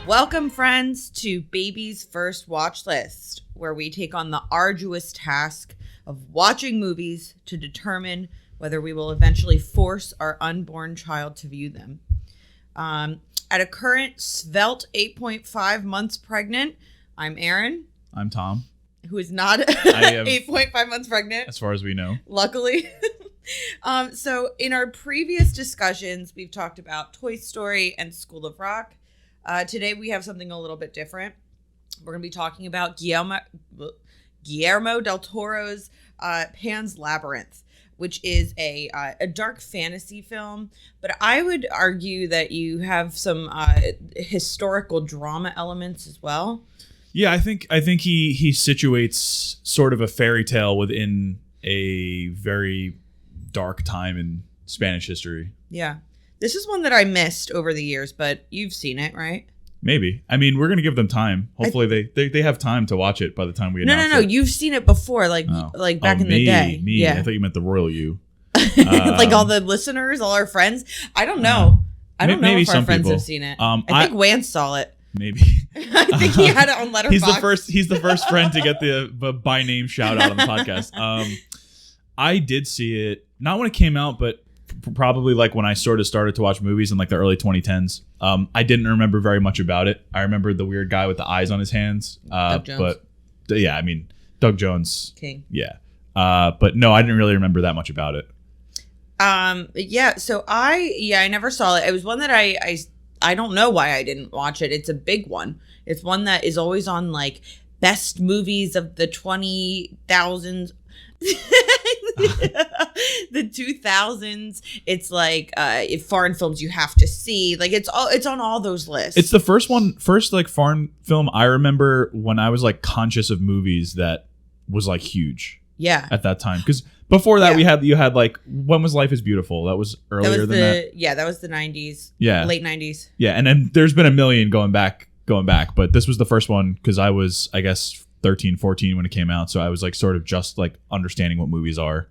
Welcome, friends, to Baby's First Watchlist, where we take on the arduous task of watching movies to determine whether we will eventually force our unborn child to view them. At a current svelte 8.5 months pregnant, I'm Erin. I'm Tom. Who is not 8.5 months pregnant. As far as we know. Luckily. So in our previous discussions, we've talked about Toy Story and School of Rock. Today we have something a little bit different. We're going to be talking about Guillermo del Toro's Pan's Labyrinth, which is a dark fantasy film. But I would argue that you have some historical drama elements as well. Yeah, I think he situates sort of a fairy tale within a very dark time in Spanish history. Yeah. This is one that I missed over the years, but you've seen it, right? Maybe. I mean, we're going to give them time. Hopefully they have time to watch it by the time we announce it. No. You've seen it before, like back in the day. Me. Yeah. I thought you meant the royal you. Like all the listeners, all our friends. I don't know. I don't know maybe if our friends people have seen it. I think Wance saw it. Maybe. I think he had it on Letterboxd. He's the first friend to get the by name shout out on the podcast. I did see it, not when it came out, but probably like when I sort of started to watch movies in like the early 2010s. I didn't remember very much about it. I remember the weird guy with the eyes on his hands. Doug Jones. But yeah, I mean, Doug Jones. King. Yeah. But no, I didn't really remember that much about it. So I never saw it. It was one that I don't know why I didn't watch it. It's a big one. It's one that is always on like best movies of the 20,000s. The 2000s. It's like foreign films you have to see. Like it's on all those lists. It's the first like foreign film I remember when I was like conscious of movies that was like huge. Yeah. At that time, because before that you had like When Was Life Is Beautiful. That was earlier than that. Yeah, that was the 90s. Yeah, late 90s. Yeah, and then there's been a million going back, but this was the first one because I was, I guess, 13, 14 when it came out, so I was like sort of just like understanding what movies are,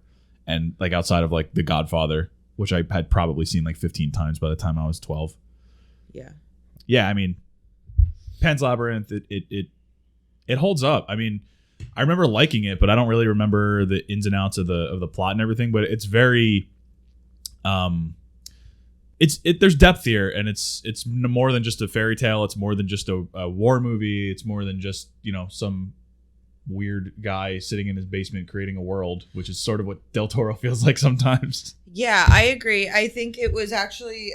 and like outside of like The Godfather, which I had probably seen like 15 times by the time I was 12. Yeah, I mean, Pan's Labyrinth, it holds up. I mean, I remember liking it, but I don't really remember the ins and outs of the plot and everything. But it's very, there's depth here, and it's more than just a fairy tale. It's more than just a war movie. It's more than just some weird guy sitting in his basement creating a world, which is sort of what Del Toro feels like sometimes. Yeah, I agree. I think it was actually.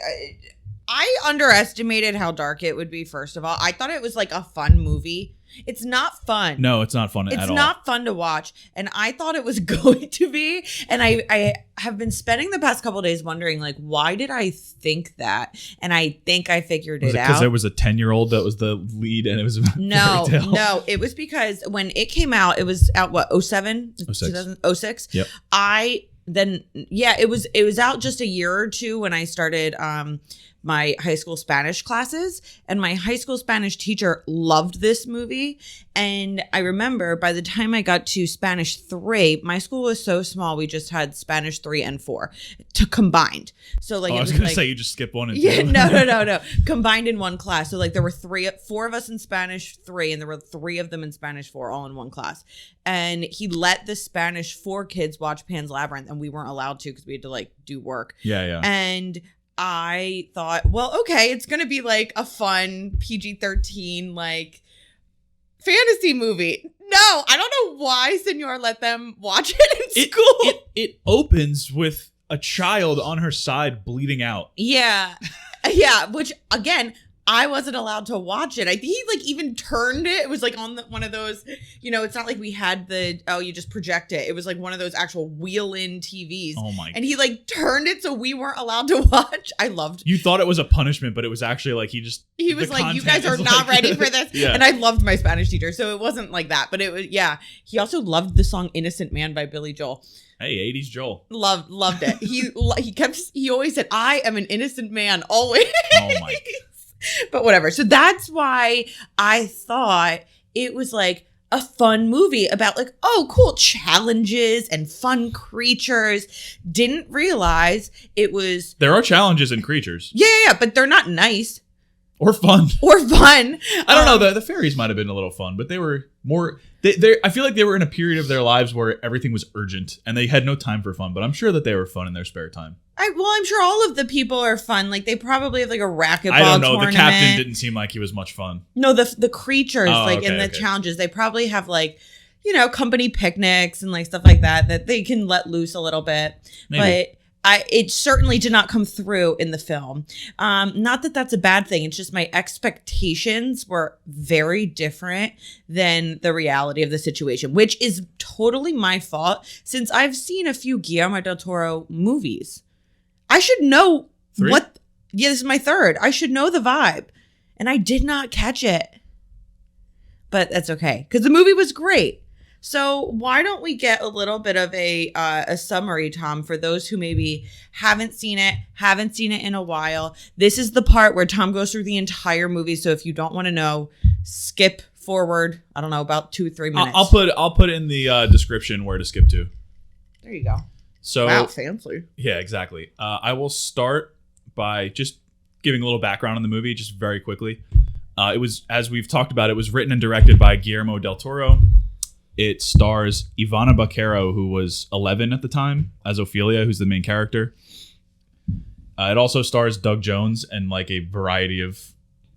I underestimated how dark it would be. First of all, I thought it was like a fun movie. It's not fun. No, it's not fun at all. It's not fun to watch. And I thought it was going to be. And I have been spending the past couple of days wondering, like, why did I think that? And I think I figured it out. Because there was a 10-year-old that was the lead and it was No. It was because when it came out, it was out, what, 07? 06? Yep. It was out just a year or two when I started my high school Spanish classes, and my high school Spanish teacher loved this movie. And I remember by the time I got to Spanish 3, my school was so small, we just had Spanish 3 and 4 combined. So like, I was gonna say you just skip 1 and 2. Yeah, no, combined in one class. So like there were 4 of us in Spanish 3, and there were 3 of them in Spanish 4, all in one class. And he let the Spanish 4 kids watch Pan's Labyrinth, and we weren't allowed to because we had to like do work. Yeah. And I thought, well, okay, it's going to be like a fun PG-13 like fantasy movie. No, I don't know why Senor let them watch it in school. It opens with a child on her side bleeding out. Yeah, which again, I wasn't allowed to watch it. I think he like even turned it. It was like on one of those, it's not like we had you just project it. It was like one of those actual wheel-in TVs. Oh my. And he like turned it so we weren't allowed to watch. I loved. You thought it was a punishment, but it was actually like he was like, you guys are not ready for this. Yeah. And I loved my Spanish teacher, so it wasn't like that. But it was, yeah. He also loved the song "Innocent Man" by Billy Joel. Hey, 80s Joel. Loved it. He always said, "I am an innocent man, always." Oh my. But whatever. So that's why I thought it was like a fun movie about like, oh, cool challenges and fun creatures. Didn't realize it was. There are challenges in creatures. Yeah, but they're not nice. Or fun. I don't know. The fairies might have been a little fun, but they were more. I feel like they were in a period of their lives where everything was urgent and they had no time for fun. But I'm sure that they were fun in their spare time. I'm sure all of the people are fun. Like they probably have like a racquetball I don't know. tournament. The captain didn't seem like he was much fun. No, the creatures in the okay. challenges, they probably have like, company picnics and like stuff like that they can let loose a little bit. Maybe. But it certainly did not come through in the film. Not that that's a bad thing. It's just my expectations were very different than the reality of the situation, which is totally my fault since I've seen a few Guillermo del Toro movies. I should know 3? Yeah, this is my 3rd. I should know the vibe. And I did not catch it. But that's okay. Because the movie was great. So why don't we get a little bit of a summary, Tom, for those who maybe haven't seen it in a while. This is the part where Tom goes through the entire movie. So if you don't want to know, skip forward, I don't know, about 2-3 minutes. I'll put in the description where to skip to. There you go. So wow, fancy. Yeah, exactly. I will start by just giving a little background on the movie, just very quickly. It was, as we've talked about, it was written and directed by Guillermo del Toro. It stars Ivana Baquero, who was 11 at the time, as Ophelia, who's the main character. It also stars Doug Jones and like a variety of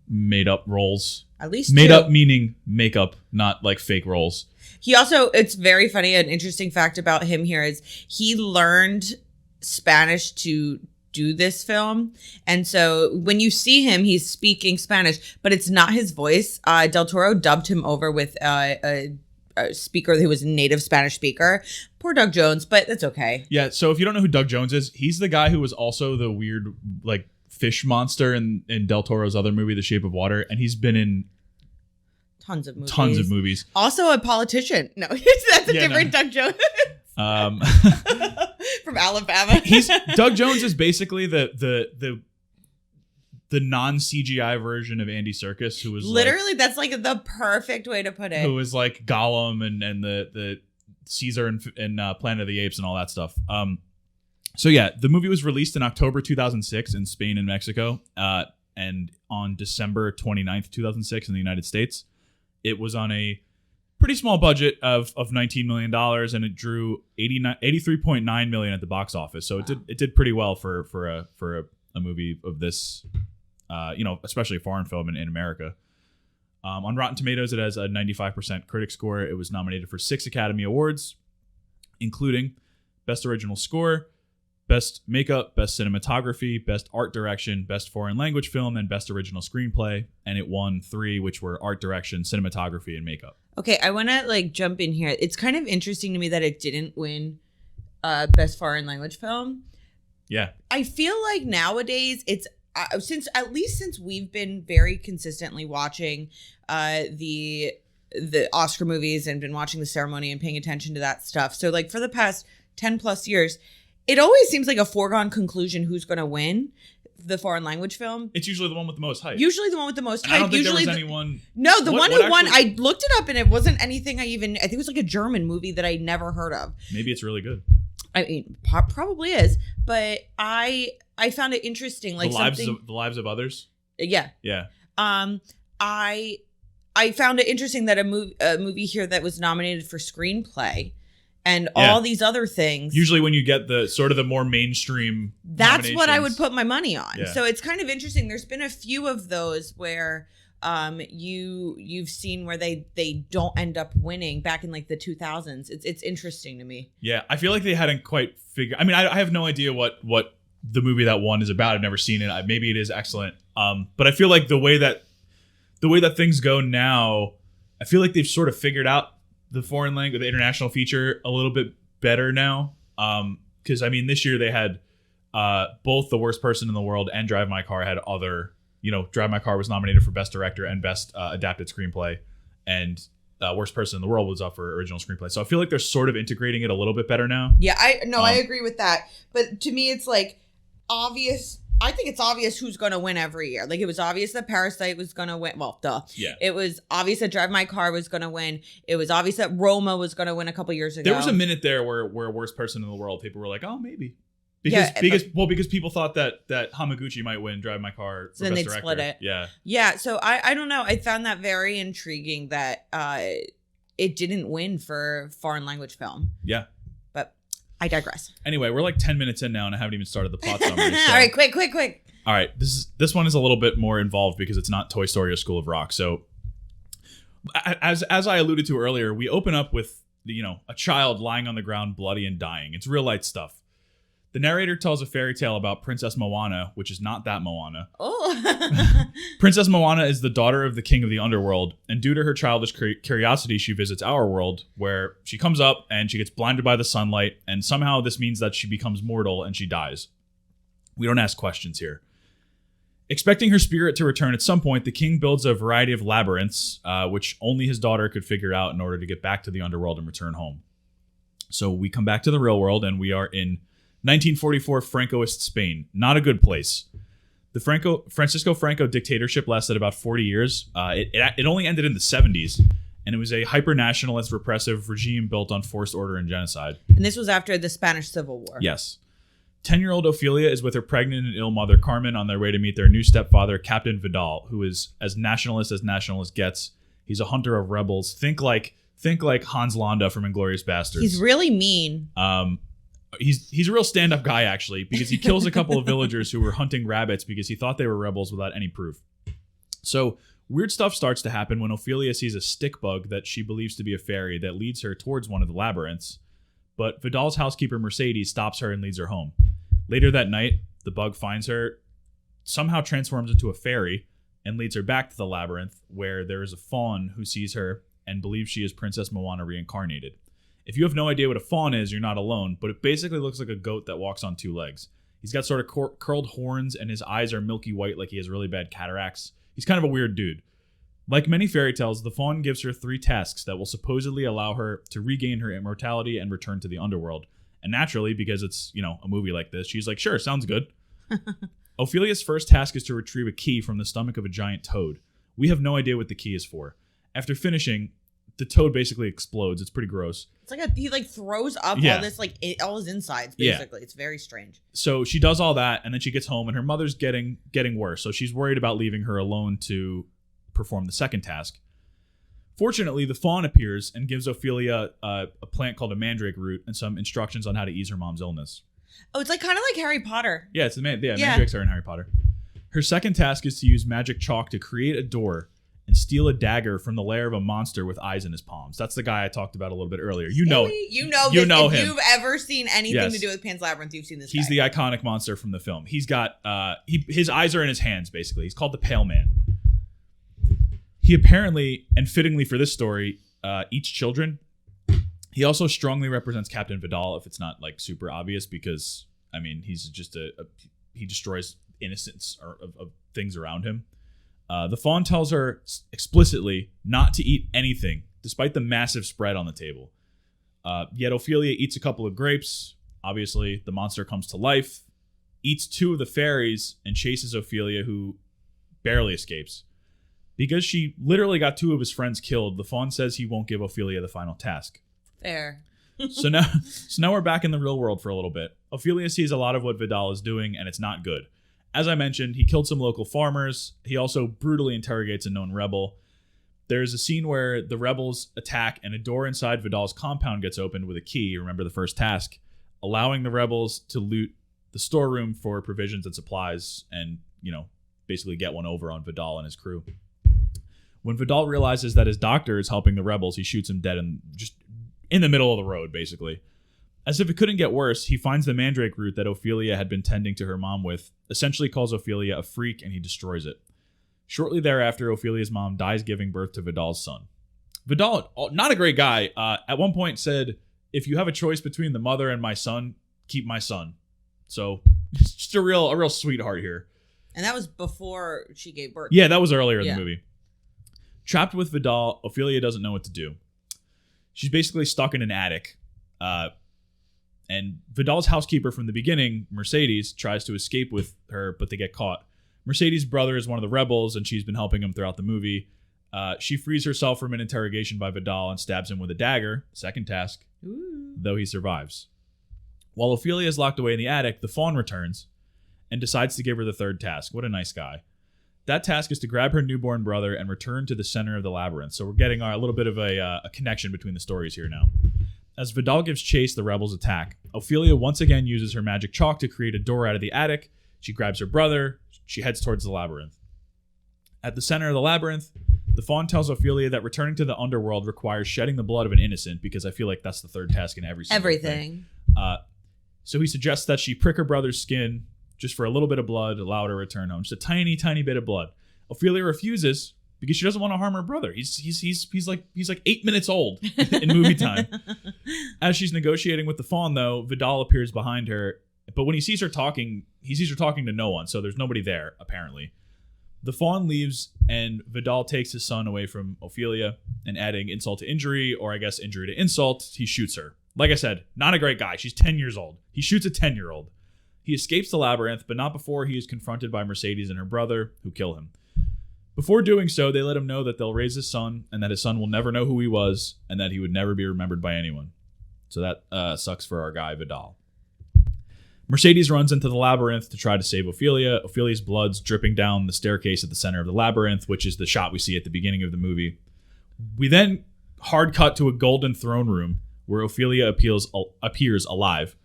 made-up roles. At least made 2. up meaning makeup, not like fake roles. He also, it's very funny, an interesting fact about him here is he learned Spanish to do this film. And so when you see him, he's speaking Spanish, but it's not his voice. Del Toro dubbed him over with a speaker who was a native Spanish speaker. Poor Doug Jones, but that's okay. Yeah, so if you don't know who Doug Jones is, he's the guy who was also the weird like fish monster in Del Toro's other movie, The Shape of Water, and he's been in tons of movies. Also a politician. No, that's a different Doug Jones. From Alabama. Doug Jones is basically the non-CGI version of Andy Serkis, who was literally that's like the perfect way to put it. Who was like Gollum and the Caesar and Planet of the Apes and all that stuff. So yeah, the movie was released in October 2006 in Spain and Mexico, and on December 29th, 2006 in the United States. It was on a pretty small budget of $19 million, and it drew $83.9 million at the box office. So it did pretty well for a movie of this, especially a foreign film in America. On Rotten Tomatoes, it has a 95% critic score. It was nominated for 6 Academy Awards, including Best Original Score, Best Makeup, Best Cinematography, Best Art Direction, Best Foreign Language Film, and Best Original Screenplay. And it won 3, which were Art Direction, Cinematography, and Makeup. Okay, I want to jump in here. It's kind of interesting to me that it didn't win Best Foreign Language Film. Yeah. I feel like nowadays it's since we've been very consistently watching the Oscar movies and been watching the ceremony and paying attention to that stuff. So for the past 10 plus years, it always seems like a foregone conclusion who's going to win the foreign language film. It's usually the one with the most hype. I don't think there was anyone. No, the one who won, I looked it up and it wasn't anything I think it was like a German movie that I never heard of. Maybe it's really good. I mean, probably is, but I found it interesting. Like the lives of others. Yeah. Yeah. I found it interesting that a movie here that was nominated for screenplay and all these other things. Usually when you get the sort of the more mainstream, that's what I would put my money on. Yeah. So it's kind of interesting. There's been a few of those where you've seen where they don't end up winning back in the 2000s. It's interesting to me. Yeah, I feel like they hadn't quite figured. I mean, I have no idea what the movie that won is about. I've never seen it. Maybe it is excellent. But I feel like the way that things go now, I feel like they've sort of figured out the foreign language, the international feature a little bit better now. Because I mean, this year they had both The Worst Person in the World and Drive My Car had other. Drive My Car was nominated for Best Director and Best Adapted Screenplay, and Worst Person in the World was up for Original Screenplay. So I feel like they're sort of integrating it a little bit better now. Yeah, I agree with that. But to me, it's obvious. I think it's obvious who's going to win every year. It was obvious that Parasite was going to win. Well, duh. Yeah. It was obvious that Drive My Car was going to win. It was obvious that Roma was going to win a couple years ago. There was a minute there where Worst Person in the World, people were like, oh, maybe. Because people thought that Hamaguchi might win Drive My Car for so then Best they'd Director. split it. Yeah. So I don't know. I found that very intriguing that it didn't win for foreign language film. Yeah. But I digress. Anyway, we're like 10 minutes in now, and I haven't even started the plot summary. So. All right, quick. All right, this one is a little bit more involved because it's not Toy Story or School of Rock. So, as I alluded to earlier, we open up with a child lying on the ground, bloody and dying. It's real light stuff. The narrator tells a fairy tale about Princess Moana, which is not that Moana. Oh. Princess Moana is the daughter of the king of the underworld, and due to her childish curiosity, she visits our world, where she comes up and she gets blinded by the sunlight, and somehow this means that she becomes mortal and she dies. We don't ask questions here. Expecting her spirit to return at some point, the king builds a variety of labyrinths, which only his daughter could figure out in order to get back to the underworld and return home. So we come back to the real world, and we are in 1944 Francoist Spain. Not a good place. The Francisco Franco dictatorship lasted about 40 years. It only ended in the 70s, and it was a hyper-nationalist, repressive regime built on forced order and genocide. And this was after the Spanish Civil War. Yes. 10-year-old Ophelia is with her pregnant and ill mother Carmen on their way to meet their new stepfather, Captain Vidal, who is as nationalist gets. He's a hunter of rebels. Think like Hans Landa from Inglourious Basterds. He's really mean. He's a real stand-up guy, actually, because he kills a couple of villagers who were hunting rabbits because he thought they were rebels without any proof. So weird stuff starts to happen when Ophelia sees a stick bug that she believes to be a fairy that leads her towards one of the labyrinths. But Vidal's housekeeper, Mercedes, stops her and leads her home. Later that night, the bug finds her, somehow transforms into a fairy, and leads her back to the labyrinth, where there is a faun who sees her and believes she is Princess Moana reincarnated. If you have no idea what a faun is, you're not alone, but it basically looks like a goat that walks on two legs. He's got sort of curled horns, and his eyes are milky white like he has really bad cataracts. He's kind of a weird dude. Like many fairy tales, the faun gives her 3 tasks that will supposedly allow her to regain her immortality and return to the underworld. And naturally, because it's, a movie like this, she's like, sure, sounds good. Ophelia's first task is to retrieve a key from the stomach of a giant toad. We have no idea what the key is for. After finishing, the toad basically explodes. It's pretty gross. It's like he throws up all this, all his insides, basically. Yeah. It's very strange. So she does all that, and then she gets home, and her mother's getting worse. So she's worried about leaving her alone to perform the second task. Fortunately, the faun appears and gives Ophelia a plant called a mandrake root and some instructions on how to ease her mom's illness. Oh, it's kind of like Harry Potter. Yeah, mandrakes are in Harry Potter. Her second task is to use magic chalk to create a door and steal a dagger from the lair of a monster with eyes in his palms. That's the guy I talked about a little bit earlier. You know him. If you've ever seen anything to do with Pan's Labyrinth, you've seen this guy. He's the iconic monster from the film. He's got his eyes are in his hands, basically. He's called the Pale Man. He apparently, and fittingly for this story, eats children. He also strongly represents Captain Vidal, if it's not super obvious, because he's just he destroys innocence of things around him. The faun tells her explicitly not to eat anything, despite the massive spread on the table. Yet Ophelia eats a couple of grapes. Obviously, the monster comes to life, eats 2 of the fairies, and chases Ophelia, who barely escapes. Because she literally got 2 of his friends killed, the faun says he won't give Ophelia the final task. Fair. So now we're back in the real world for a little bit. Ophelia sees a lot of what Vidal is doing, and it's not good. As I mentioned, he killed some local farmers. He also brutally interrogates a known rebel. There's a scene where the rebels attack, and a door inside Vidal's compound gets opened with a key, remember the first task, allowing the rebels to loot the storeroom for provisions and supplies and, basically get one over on Vidal and his crew. When Vidal realizes that his doctor is helping the rebels, he shoots him dead just in the middle of the road, basically. As if it couldn't get worse, he finds the mandrake root that Ophelia had been tending to her mom with, essentially calls Ophelia a freak, and he destroys it. Shortly thereafter, Ophelia's mom dies giving birth to Vidal's son. Vidal, not a great guy, at one point said, if you have a choice between the mother and my son, keep my son. So, it's just a real sweetheart here. And that was before she gave birth. Yeah, that was earlier in the movie. Trapped with Vidal, Ophelia doesn't know what to do. She's basically stuck in an attic. And Vidal's housekeeper from the beginning, Mercedes, tries to escape with her, but they get caught. Mercedes' brother is one of the rebels, and she's been helping him throughout the movie. She frees herself from an interrogation by Vidal and stabs him with a dagger, second task, though he survives. While Ophelia is locked away in the attic, the fawn returns and decides to give her the third task. What a nice guy. That task is to grab her newborn brother and return to the center of the labyrinth. So we're getting a little bit of a connection between the stories here now. As Vidal gives chase, the rebels attack. Ophelia once again uses her magic chalk to create a door out of the attic. She grabs her brother. She heads towards the labyrinth. At the center of the labyrinth, the fawn tells Ophelia that returning to the underworld requires shedding the blood of an innocent, because I feel like that's the third task in every single thing. So he suggests that she prick her brother's skin just for a little bit of blood, allow her to return home. Just a tiny, tiny bit of blood. Ophelia refuses because she doesn't want to harm her brother. He's like 8 minutes old in movie time. As she's negotiating with the fawn, though, Vidal appears behind her. But when he sees her talking to no one, so there's nobody there, apparently. The fawn leaves, and Vidal takes his son away from Ophelia, and adding insult to injury, or I guess injury to insult, he shoots her. Like I said, not a great guy. She's 10 years old. He shoots a 10-year-old. He escapes the labyrinth, but not before he is confronted by Mercedes and her brother, who kill him. Before doing so, they let him know that they'll raise his son, and that his son will never know who he was, and that he would never be remembered by anyone. So that sucks for our guy, Vidal. Mercedes runs into the labyrinth to try to save Ophelia. Ophelia's blood's dripping down the staircase at the center of the labyrinth, which is the shot we see at the beginning of the movie. We then hard cut to a golden throne room where Ophelia appears alive.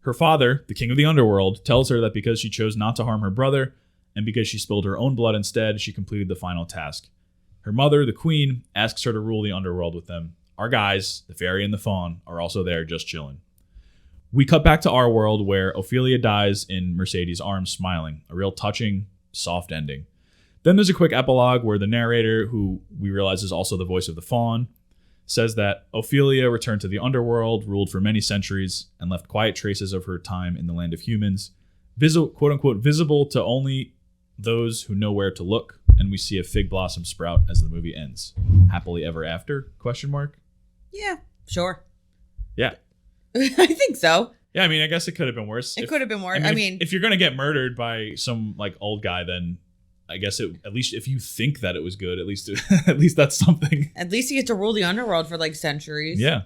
Her father, the king of the underworld, tells her that because she chose not to harm her brother, and because she spilled her own blood instead, she completed the final task. Her mother, the queen, asks her to rule the underworld with them. Our guys, the fairy and the fawn, are also there just chilling. We cut back to our world where Ophelia dies in Mercedes' arms smiling. A real touching, soft ending. Then there's a quick epilogue where the narrator, who we realize is also the voice of the fawn, says that Ophelia returned to the underworld, ruled for many centuries, and left quiet traces of her time in the land of humans, quote-unquote visible to only those who know where to look, and we see a fig blossom sprout as the movie ends. Happily ever after? Question mark? Yeah, sure. Yeah. I think so. Yeah, I mean, I guess it could have been worse. It could have been worse. I mean, if you're going to get murdered by some like old guy, then I guess at least if you think that it was good, at least that's something. At least you get to rule the underworld for like centuries. Yeah.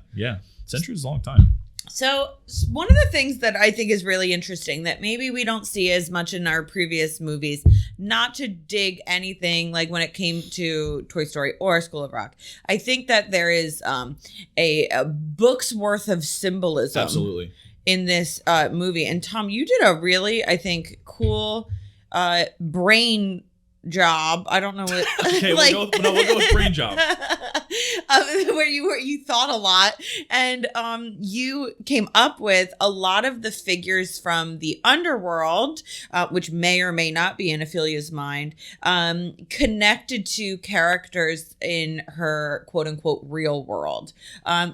Centuries is a long time. So one of the things that I think is really interesting that maybe we don't see as much in our previous movies, not to dig anything like when it came to Toy Story or School of Rock, I think that there is a book's worth of symbolism Absolutely in this movie. And Tom, you did a really, I think, cool brain job. I don't know what. Okay, like, we'll go with brain job. Where you thought a lot, and you came up with a lot of the figures from the underworld, which may or may not be in Ophelia's mind, connected to characters in her quote unquote real world.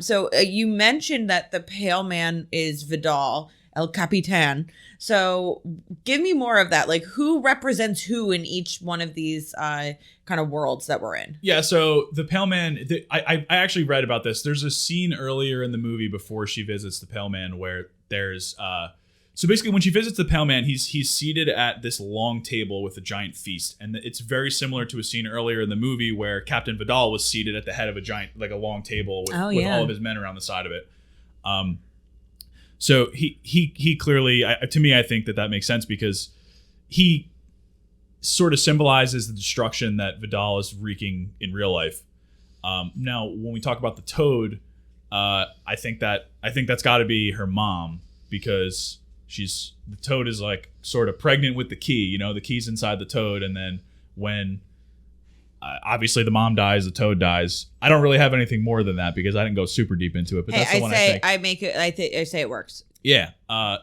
So you mentioned that the pale man is Vidal, El Capitan. So give me more of that. Like, who represents who in each one of these kind of worlds that we're in? Yeah, so the Pale Man, I actually read about this. There's a scene earlier in the movie before she visits the Pale Man where there's... so basically, when she visits the Pale Man, he's seated at this long table with a giant feast. And it's very similar to a scene earlier in the movie where Captain Vidal was seated at the head of a giant, like a long table with all of his men around the side of it. So he clearly, to me, I think that makes sense because he sort of symbolizes the destruction that Vidal is wreaking in real life. Now, when we talk about the Toad, I think that's got to be her mom because the Toad is like sort of pregnant with the key. You know, the key's inside the Toad, and then when obviously the mom dies, the Toad dies. I don't really have anything more than that because I didn't go super deep into it. But that's the one I think. I say it works. Yeah.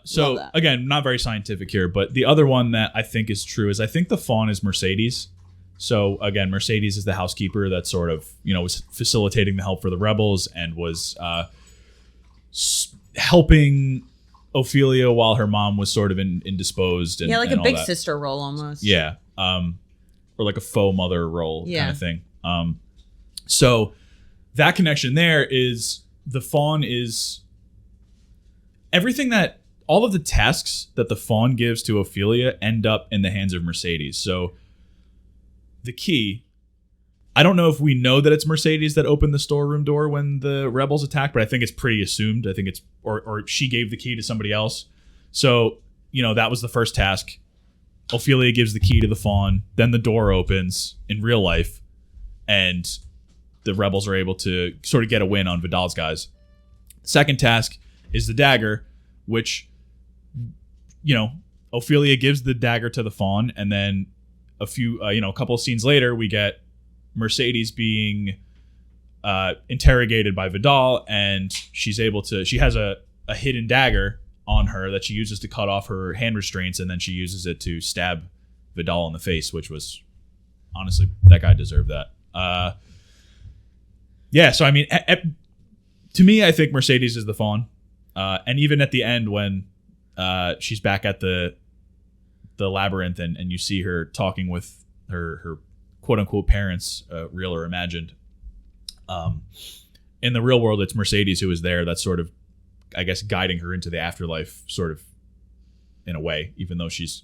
So again, not very scientific here, but the other one that I think is true is I think the fawn is Mercedes. So again, Mercedes is the housekeeper that sort of, was facilitating the help for the rebels and was helping Ophelia while her mom was sort of indisposed. And, like a big sister role almost. Yeah. Or like a faux mother role kind of thing. So that connection there is the fawn is everything that all of the tasks that the fawn gives to Ophelia end up in the hands of Mercedes. So the key I don't know if we know that it's Mercedes that opened the storeroom door when the rebels attacked, but I think it's pretty assumed. I think it's or she gave the key to somebody else. So, that was the first task. Ophelia gives the key to the fawn. Then the door opens in real life, and the rebels are able to sort of get a win on Vidal's guys. Second task is the dagger, which, Ophelia gives the dagger to the fawn, and then a couple of scenes later, we get Mercedes being interrogated by Vidal, and she has a hidden dagger on her that she uses to cut off her hand restraints, and then she uses it to stab Vidal in the face, which was, honestly, that guy deserved that. So I mean, to me, I think Mercedes is the fawn, and even at the end when she's back at the labyrinth and you see her talking with her quote unquote parents, real or imagined. In the real world, it's Mercedes who is there. That's sort of, I guess, guiding her into the afterlife, sort of, in a way, even though she's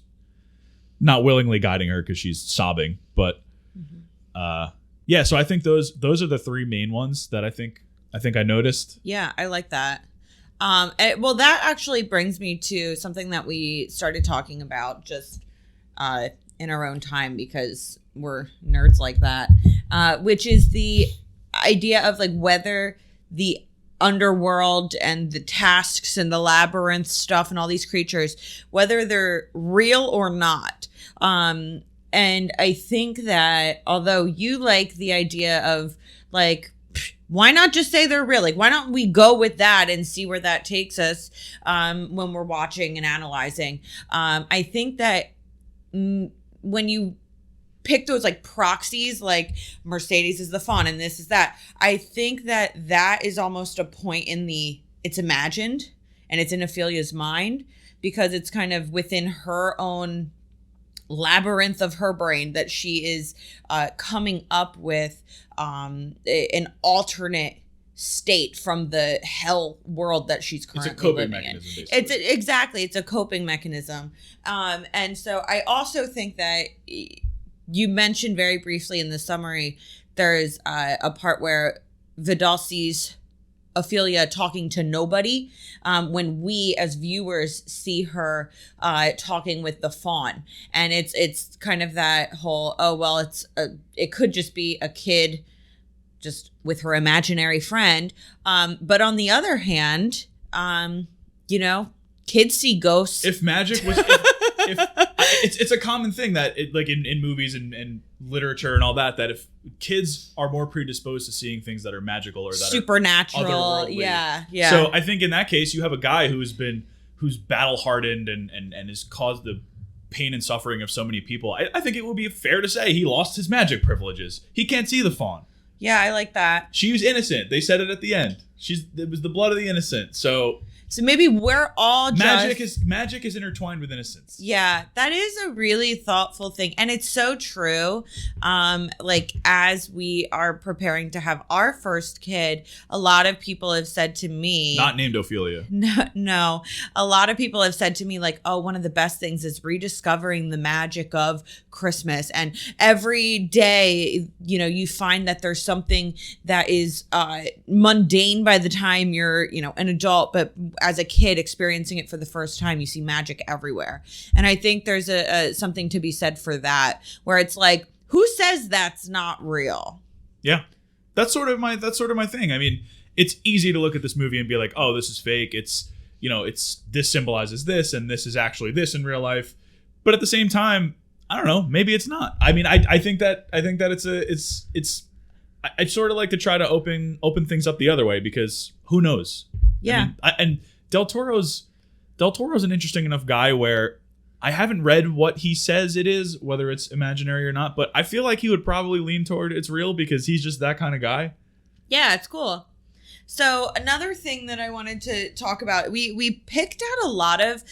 not willingly guiding her because she's sobbing. But so I think those are the three main ones that I think I noticed. Yeah, I like that. Well, that actually brings me to something that we started talking about just in our own time because we're nerds like that, which is the idea of like whether the underworld and the tasks and the labyrinth stuff and all these creatures, whether they're real or not. And I think that although you like the idea of like, why not just say they're real? Like, why don't we go with that and see where that takes us when we're watching and analyzing? I think that when you pick those like proxies, like Mercedes is the fawn and this is that, I think that is almost a point in it's imagined and it's in Ophelia's mind because it's kind of within her own labyrinth of her brain that she is coming up with an alternate state from the hell world that she's currently living in. It's a coping mechanism. And so I also think that you mentioned very briefly in the summary, there's a part where Vidal sees Ophelia talking to nobody when we as viewers see her talking with the fawn. And it's kind of that whole, it could just be a kid just with her imaginary friend. But on the other hand, kids see ghosts. If magic was... It's a common thing that like in movies and literature and all that if kids are more predisposed to seeing things that are magical or that supernatural, are otherworldly. Yeah. So I think in that case you have a guy who's battle hardened and has caused the pain and suffering of so many people. I think it would be fair to say he lost his magic privileges. He can't see the fawn. Yeah, I like that. She was innocent. They said it at the end. It was the blood of the innocent. So maybe we're all magic is intertwined with innocence. Yeah, that is a really thoughtful thing. And it's so true. Like as we are preparing to have our first kid, a lot of people have said to me, not named Ophelia. No. A lot of people have said to me like, oh, one of the best things is rediscovering the magic of Christmas. And every day, you find that there's something that is mundane by the time you're, an adult, but as a kid experiencing it for the first time, you see magic everywhere. And I think there's something to be said for that, where it's like, who says that's not real? Yeah. That's sort of my thing. I mean, it's easy to look at this movie and be like, oh, this is fake. It's, this symbolizes this and this is actually this in real life. But at the same time, I don't know, maybe it's not. I mean, I think that I'd sort of like to try to open things up the other way because who knows? Yeah. And Del Toro's an interesting enough guy where I haven't read what he says it is, whether it's imaginary or not, but I feel like he would probably lean toward it's real because he's just that kind of guy. Yeah, it's cool. So another thing that I wanted to talk about, we picked out a lot of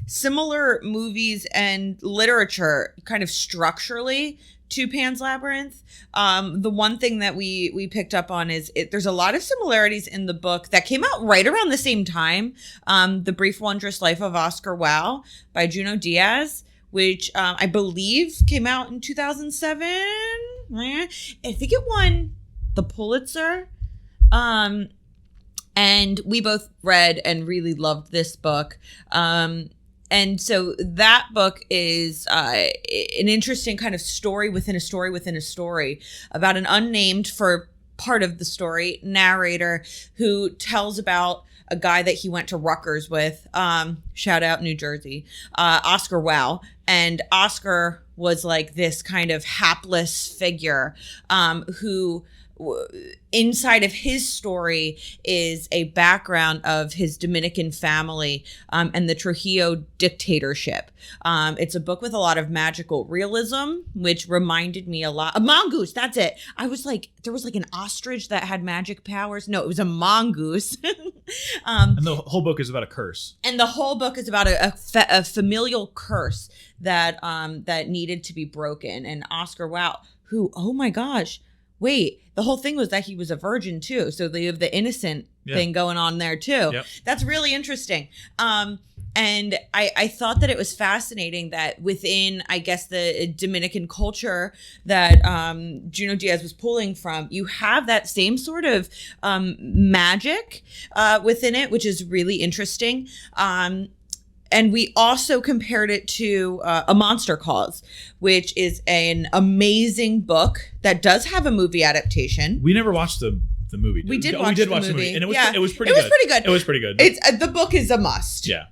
similar movies and literature kind of structurally to Pan's Labyrinth. The one thing that we picked up on is there's a lot of similarities in the book that came out right around the same time. The Brief Wondrous Life of Oscar Wilde by Junot Diaz, which I believe came out in 2007. I think it won the Pulitzer. And we both read and really loved this book. And so that book is an interesting kind of story within a story within a story about an unnamed, for part of the story, narrator who tells about a guy that he went to Rutgers with, shout out New Jersey, Oscar Wilde. And Oscar was like this kind of hapless figure who inside of his story is a background of his Dominican family and the Trujillo dictatorship. It's a book with a lot of magical realism, which reminded me a lot. A mongoose, that's it. I was like, there was like an ostrich that had magic powers. No, it was a mongoose. And the whole book is about a curse. And the whole book is about a familial curse that that needed to be broken. And Oscar Wilde, who, oh my gosh, wait, the whole thing was that he was a virgin too. So they have the innocent thing going on there too. Yep. That's really interesting. And I thought that it was fascinating that within, I guess, the Dominican culture that Junot Diaz was pulling from, you have that same sort of magic within it, which is really interesting. And we also compared it to A Monster Calls, which is an amazing book that does have a movie adaptation. We never watched the movie. We did watch the movie. And it was pretty good. It was pretty good. The book is a must. Yeah.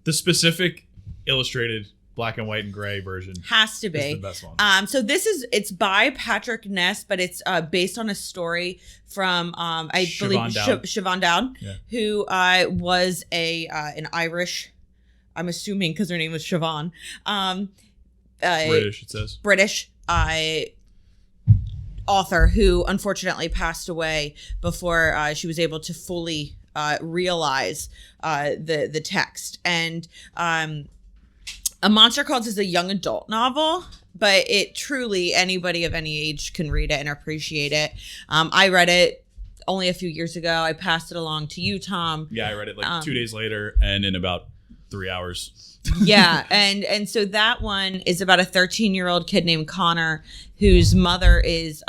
The specific illustrated black and white and gray version has to be is the best one. So it's by Patrick Ness, but it's based on a story from I believe Siobhan Dowd, who was an Irish, I'm assuming because her name was Siobhan. British, it says. British author who unfortunately passed away before she was able to fully realize the text. And A Monster Calls is a young adult novel, but it truly, anybody of any age can read it and appreciate it. I read it only a few years ago. I passed it along to you, Tom. Yeah, I read it like 2 days later and in about 3 hours. Yeah, and so that one is about a 13-year-old kid named Connor whose mother is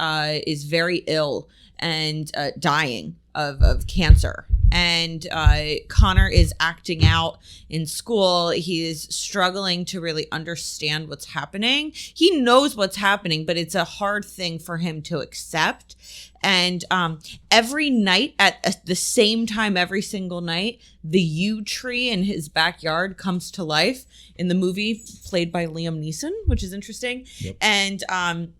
very ill and dying of cancer. And Connor is acting out in school. He is struggling to really understand what's happening. He knows what's happening, but it's a hard thing for him to accept. And every night at the same time, every single night, the yew tree in his backyard comes to life in the movie played by Liam Neeson, which is interesting. Yep. And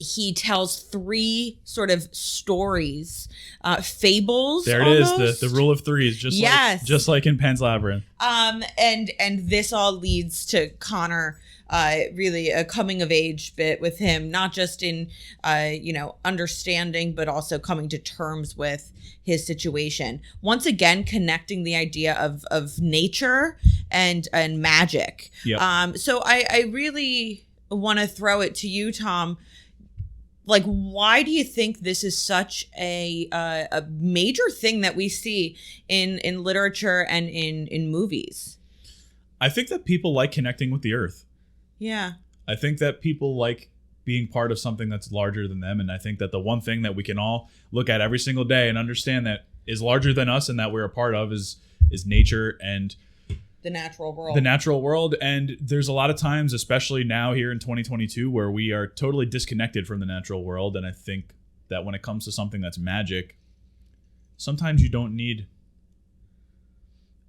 he tells 3 sort of stories, fables. There it almost is, the rule of threes, just like in Pan's Labyrinth. And this all leads to Connor really a coming of age bit with him, not just in understanding, but also coming to terms with his situation. Once again, connecting the idea of nature and magic. Yep. So I really want to throw it to you, Tom. Like, why do you think this is such a major thing that we see in literature and in movies? I think that people like connecting with the earth. Yeah. I think that people like being part of something that's larger than them. And I think that the one thing that we can all look at every single day and understand that is larger than us and that we're a part of is nature and the natural world. And there's a lot of times, especially now here in 2022, where we are totally disconnected from the natural world. And I think that when it comes to something that's magic, sometimes you don't need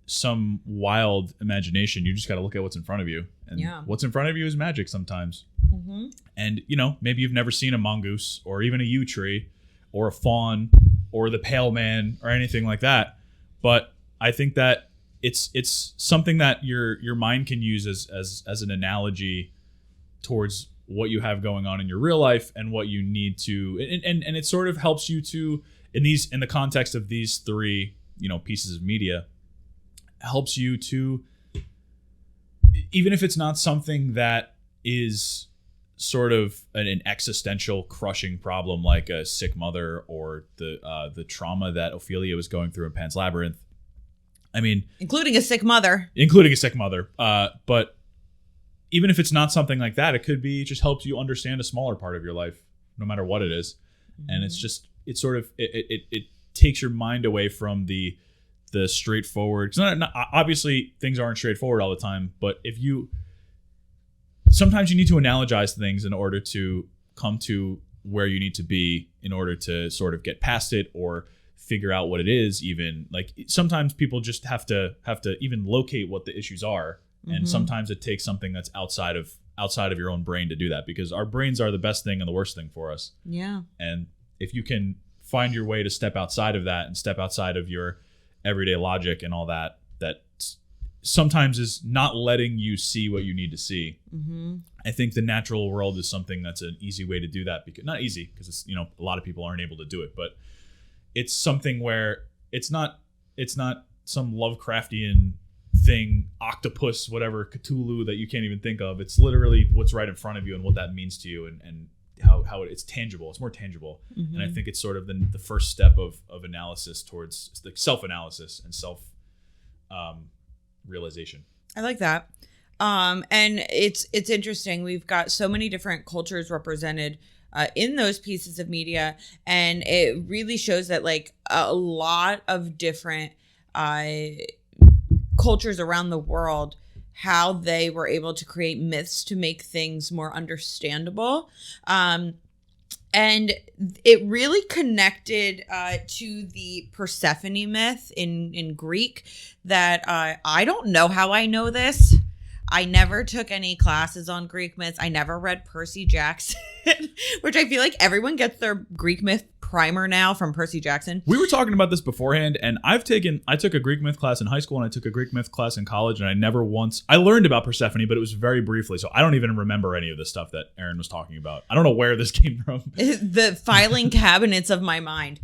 some wild imagination. You just got to look at what's in front of you. And what's in front of you is magic sometimes. Mm-hmm. And, maybe you've never seen a mongoose or even a yew tree or a fawn or the pale man or anything like that. But I think that it's something that your mind can use as an analogy towards what you have going on in your real life and what you need to, and it sort of helps you to, in the context of these 3, pieces of media, helps you to, even if it's not something that is sort of an existential crushing problem like a sick mother or the trauma that Ophelia was going through in Pan's Labyrinth. I mean, including a sick mother. But even if it's not something like that, it could be, it just helps you understand a smaller part of your life, no matter what it is. And it's just, it sort of, it takes your mind away from the straightforward, because not obviously things aren't straightforward all the time, but sometimes you need to analogize things in order to come to where you need to be, in order to sort of get past it or figure out what it is. Even like sometimes people just have to even locate what the issues are. And sometimes it takes something that's outside of your own brain to do that, because our brains are the best thing and the worst thing for us. Yeah. And if you can find your way to step outside of that and step outside of your everyday logic and all that, that sometimes is not letting you see what you need to see. I think the natural world is something that's an easy way to do that, because not easy, because it's, you know, a lot of people aren't able to do it, but it's something where it's not some Lovecraftian thing, octopus, whatever, Cthulhu that you can't even think of. It's literally what's right in front of you and what that means to you, and how it's tangible. It's more tangible. And I think it's sort of the first step of analysis towards like self-analysis and self realization. I like that. And it's interesting. We've got so many different cultures represented in those pieces of media, and it really shows that like a lot of different cultures around the world, how they were able to create myths to make things more understandable. And it really connected to the Persephone myth in Greek that I don't know how I know this. I never took any classes on Greek myths. I never read Percy Jackson, which I feel like everyone gets their Greek myth primer now from Percy Jackson. We were talking about this beforehand, and I took a Greek myth class in high school, and I took a Greek myth class in college, and I learned about Persephone, but it was very briefly, so I don't even remember any of the stuff that Erin was talking about. I don't know where this came from. The filing cabinets of my mind.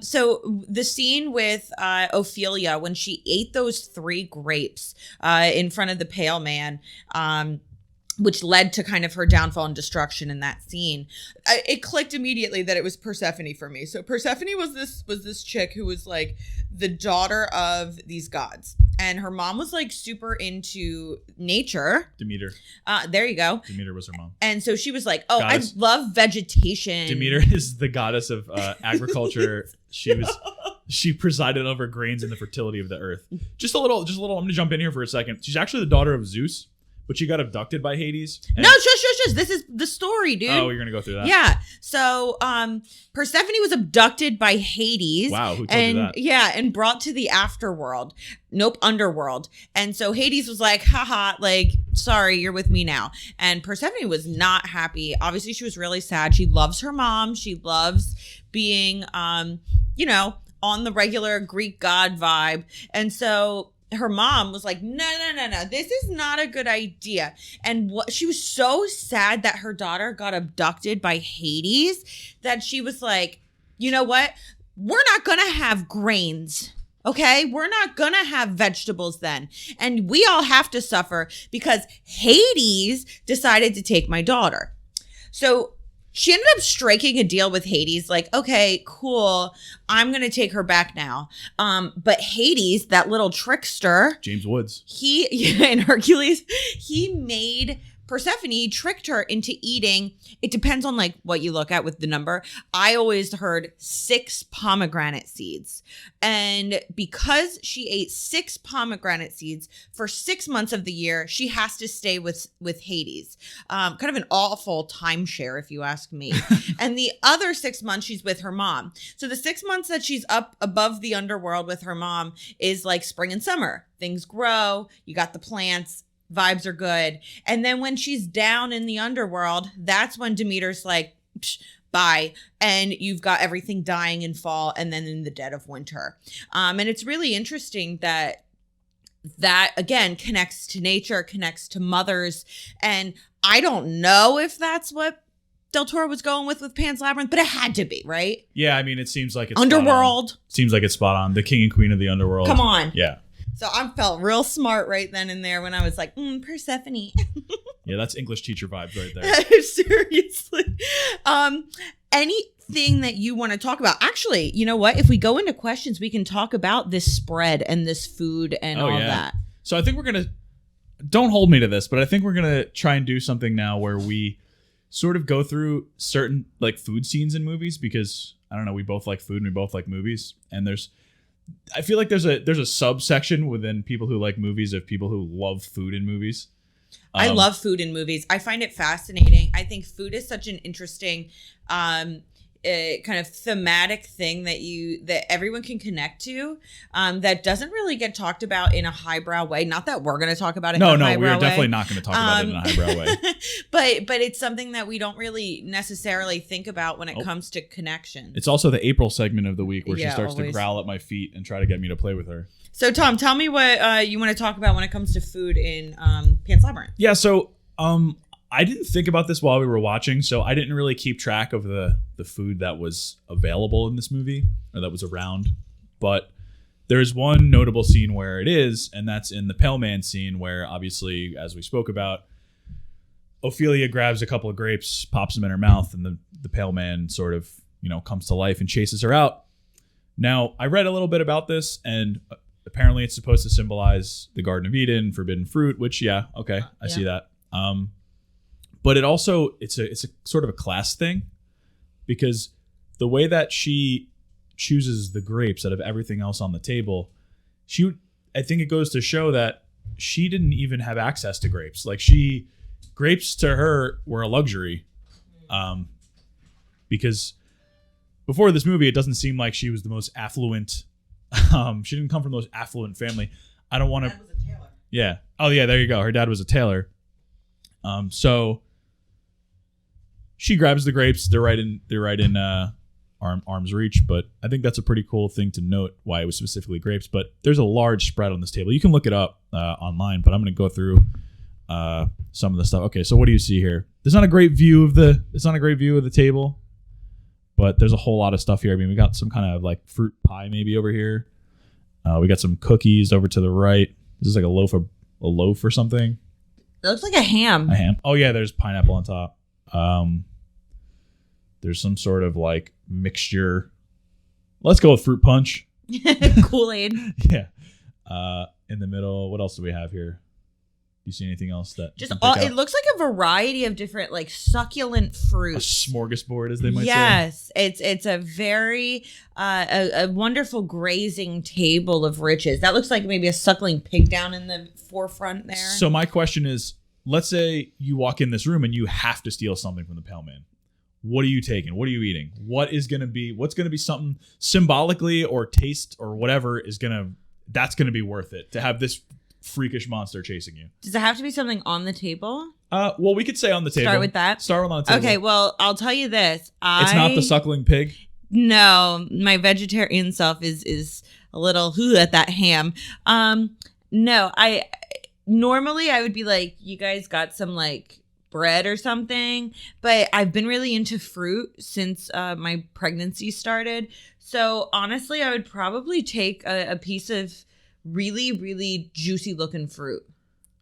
So the scene with Ophelia, when she ate those 3 grapes in front of the pale man, which led to kind of her downfall and destruction in that scene, it clicked immediately that it was Persephone for me. So Persephone was this chick who was like the daughter of these gods, and her mom was like super into nature. Demeter. There you go. Demeter was her mom. And so she was like, oh, goddess. I love vegetation. Demeter is the goddess of agriculture. She presided over grains and the fertility of the earth. Just a little, I'm going to jump in here for a second. She's actually the daughter of Zeus, but she got abducted by Hades. No, shush. This is the story, dude. Oh, you're going to go through that? Yeah. So Persephone was abducted by Hades. Wow, who told you that? Yeah, and brought to the afterworld. Nope, underworld. And so Hades was like, haha, like, sorry, you're with me now. And Persephone was not happy. Obviously, she was really sad. She loves her mom. She loves being, on the regular Greek god vibe. And so her mom was like, no, this is not a good idea. And she was so sad that her daughter got abducted by Hades that she was like, you know what? We're not going to have grains. Okay, we're not going to have vegetables then. And we all have to suffer because Hades decided to take my daughter. So she ended up striking a deal with Hades, like, okay, cool, I'm going to take her back now. But Hades, that little trickster. James Woods. In Hercules, he made Persephone, tricked her into eating. It depends on like what you look at with the number. I always heard 6 pomegranate seeds. And because she ate 6 pomegranate seeds for 6 months of the year, she has to stay with Hades. Kind of an awful timeshare, if you ask me. And the other 6 months she's with her mom. So the 6 months that she's up above the underworld with her mom is like spring and summer. Things grow. You got the plants. Vibes are good. And then when she's down in the underworld, that's when Demeter's like, bye. And you've got everything dying in fall and then in the dead of winter. And it's really interesting that again connects to nature, connects to mothers. And I don't know if that's what Del Toro was going with Pan's Labyrinth, but it had to be, right? Yeah, I mean, it seems like it's underworld. Seems like it's spot on. The king and queen of the underworld. Come on. Yeah. So I felt real smart right then and there when I was like, Persephone. Yeah, that's English teacher vibes right there. Seriously. Anything that you want to talk about? Actually, you know what? If we go into questions, we can talk about this spread and this food and all that. So I think we're going to don't hold me to this, but I think we're gonna try and do something now where we sort of go through certain like food scenes in movies, because I don't know, we both like food and we both like movies, and I feel like there's a subsection within people who like movies of people who love food in movies. I love food in movies. I find it fascinating. I think food is such an interesting kind of thematic thing that everyone can connect to, that doesn't really get talked about in a highbrow way. Not that we're going to talk about it. No, we're definitely not going to talk about it in a highbrow way. But it's something that we don't really necessarily think about when it comes to connection. It's also the April segment of the week where she starts always to growl at my feet and try to get me to play with her. So Tom, tell me what you want to talk about when it comes to food in Pan's Labyrinth. Yeah, so I didn't think about this while we were watching, so I didn't really keep track of the food that was available in this movie, or that was around. But there's one notable scene where it is, and that's in the Pale Man scene, where obviously, as we spoke about, Ophelia grabs a couple of grapes, pops them in her mouth, and the Pale Man sort of, comes to life and chases her out. Now, I read a little bit about this, and apparently it's supposed to symbolize the Garden of Eden, forbidden fruit, which, I see that. But it's a sort of a class thing, because the way that she chooses the grapes out of everything else on the table, I think it goes to show that she didn't even have access to grapes. Like grapes to her were a luxury, because before this movie, it doesn't seem like she was the most affluent. She didn't come from the most affluent family. I don't want to. Her dad was a tailor. Yeah. Oh yeah. There you go. Her dad was a tailor. So she grabs the grapes. They're right in arm's reach. But I think that's a pretty cool thing to note, why it was specifically grapes. But there's a large spread on this table. You can look it up online, but I'm going to go through some of the stuff. Okay, so what do you see here? It's not a great view of the table, but there's a whole lot of stuff here. I mean, we got some kind of like fruit pie maybe over here. We got some cookies over to the right. This is like a loaf or something. It looks like a ham. A ham. Oh yeah, there's pineapple on top. There's some sort of like mixture. Let's go with fruit punch. Kool-Aid. Yeah. In the middle, what else do we have here? Do you see anything else that it looks like a variety of different like succulent fruits. A smorgasbord, as they might say. Yes, it's a very a wonderful grazing table of riches. That looks like maybe a suckling pig down in the forefront there. So my question is, let's say you walk in this room and you have to steal something from the Pale Man. What are you taking? What are you eating? What's going to be something symbolically or taste or whatever that's going to be worth it to have this freakish monster chasing you? Does it have to be something on the table? Well, we could say on the table. Start with that? Start on the table. Okay, well, I'll tell you this. It's not the suckling pig? No, my vegetarian self is a little at that ham. No, normally I would be like, you guys got some like bread or something, but I've been really into fruit since my pregnancy started. So honestly, I would probably take a piece of really, really juicy looking fruit.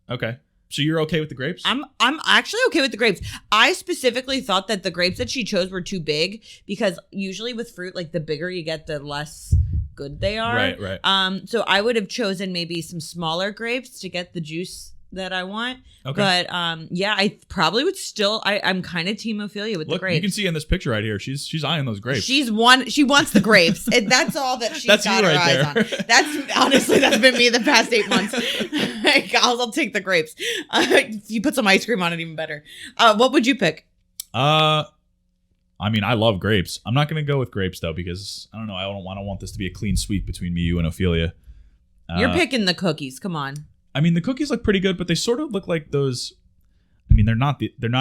Okay. So you're okay with the grapes? I'm actually okay with the grapes. I specifically thought that the grapes that she chose were too big, because usually with fruit, like the bigger you get, the less good they are. Right. So I would have chosen maybe some smaller grapes to get the juice that I want. Okay. But yeah, I probably would still. I'm kind of team Ophelia with the grapes. You can see in this picture right here, she's eyeing those grapes. She wants the grapes, and that's all that she's got her eyes on. That's been me the past 8 months. I'll take the grapes. If you put some ice cream on it, even better. What would you pick? I mean, I love grapes. I'm not going to go with grapes though, because I don't know. I don't want this to be a clean sweep between me, you, and Ophelia. You're picking the cookies. Come on. I mean, the cookies look pretty good, but they sort of look like those. I mean, they're not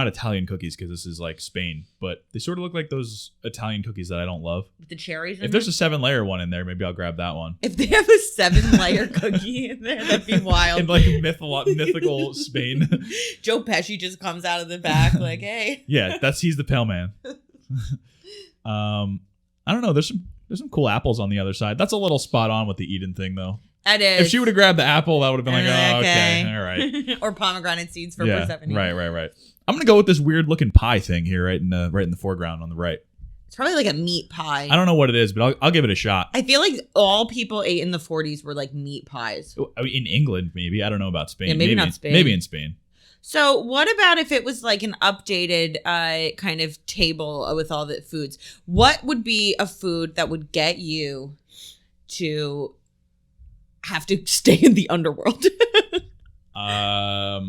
Italian cookies, because this is like Spain, but they sort of look like those Italian cookies that I don't love. With the cherries. If there's a 7-layer one in there, maybe I'll grab that one. If they have a 7-layer cookie in there, that'd be wild. In like mythical Spain. Joe Pesci just comes out of the back like, "Hey." Yeah, he's the Pale Man. I don't know. There's some cool apples on the other side. That's a little spot on with the Eden thing, though. That is. If she would have grabbed the apple, that would have been like, oh, okay, all right. Or pomegranate seeds for yeah, Persephone. Right. I'm gonna go with this weird looking pie thing here, right in the foreground on the right. It's probably like a meat pie. I don't know what it is, but I'll give it a shot. I feel like all people ate in the 40s were like meat pies. I mean, in England, maybe. I don't know about Spain. Yeah, maybe not Spain. Maybe in Spain. So what about if it was like an updated kind of table with all the foods? What would be a food that would get you to have to stay in the underworld? I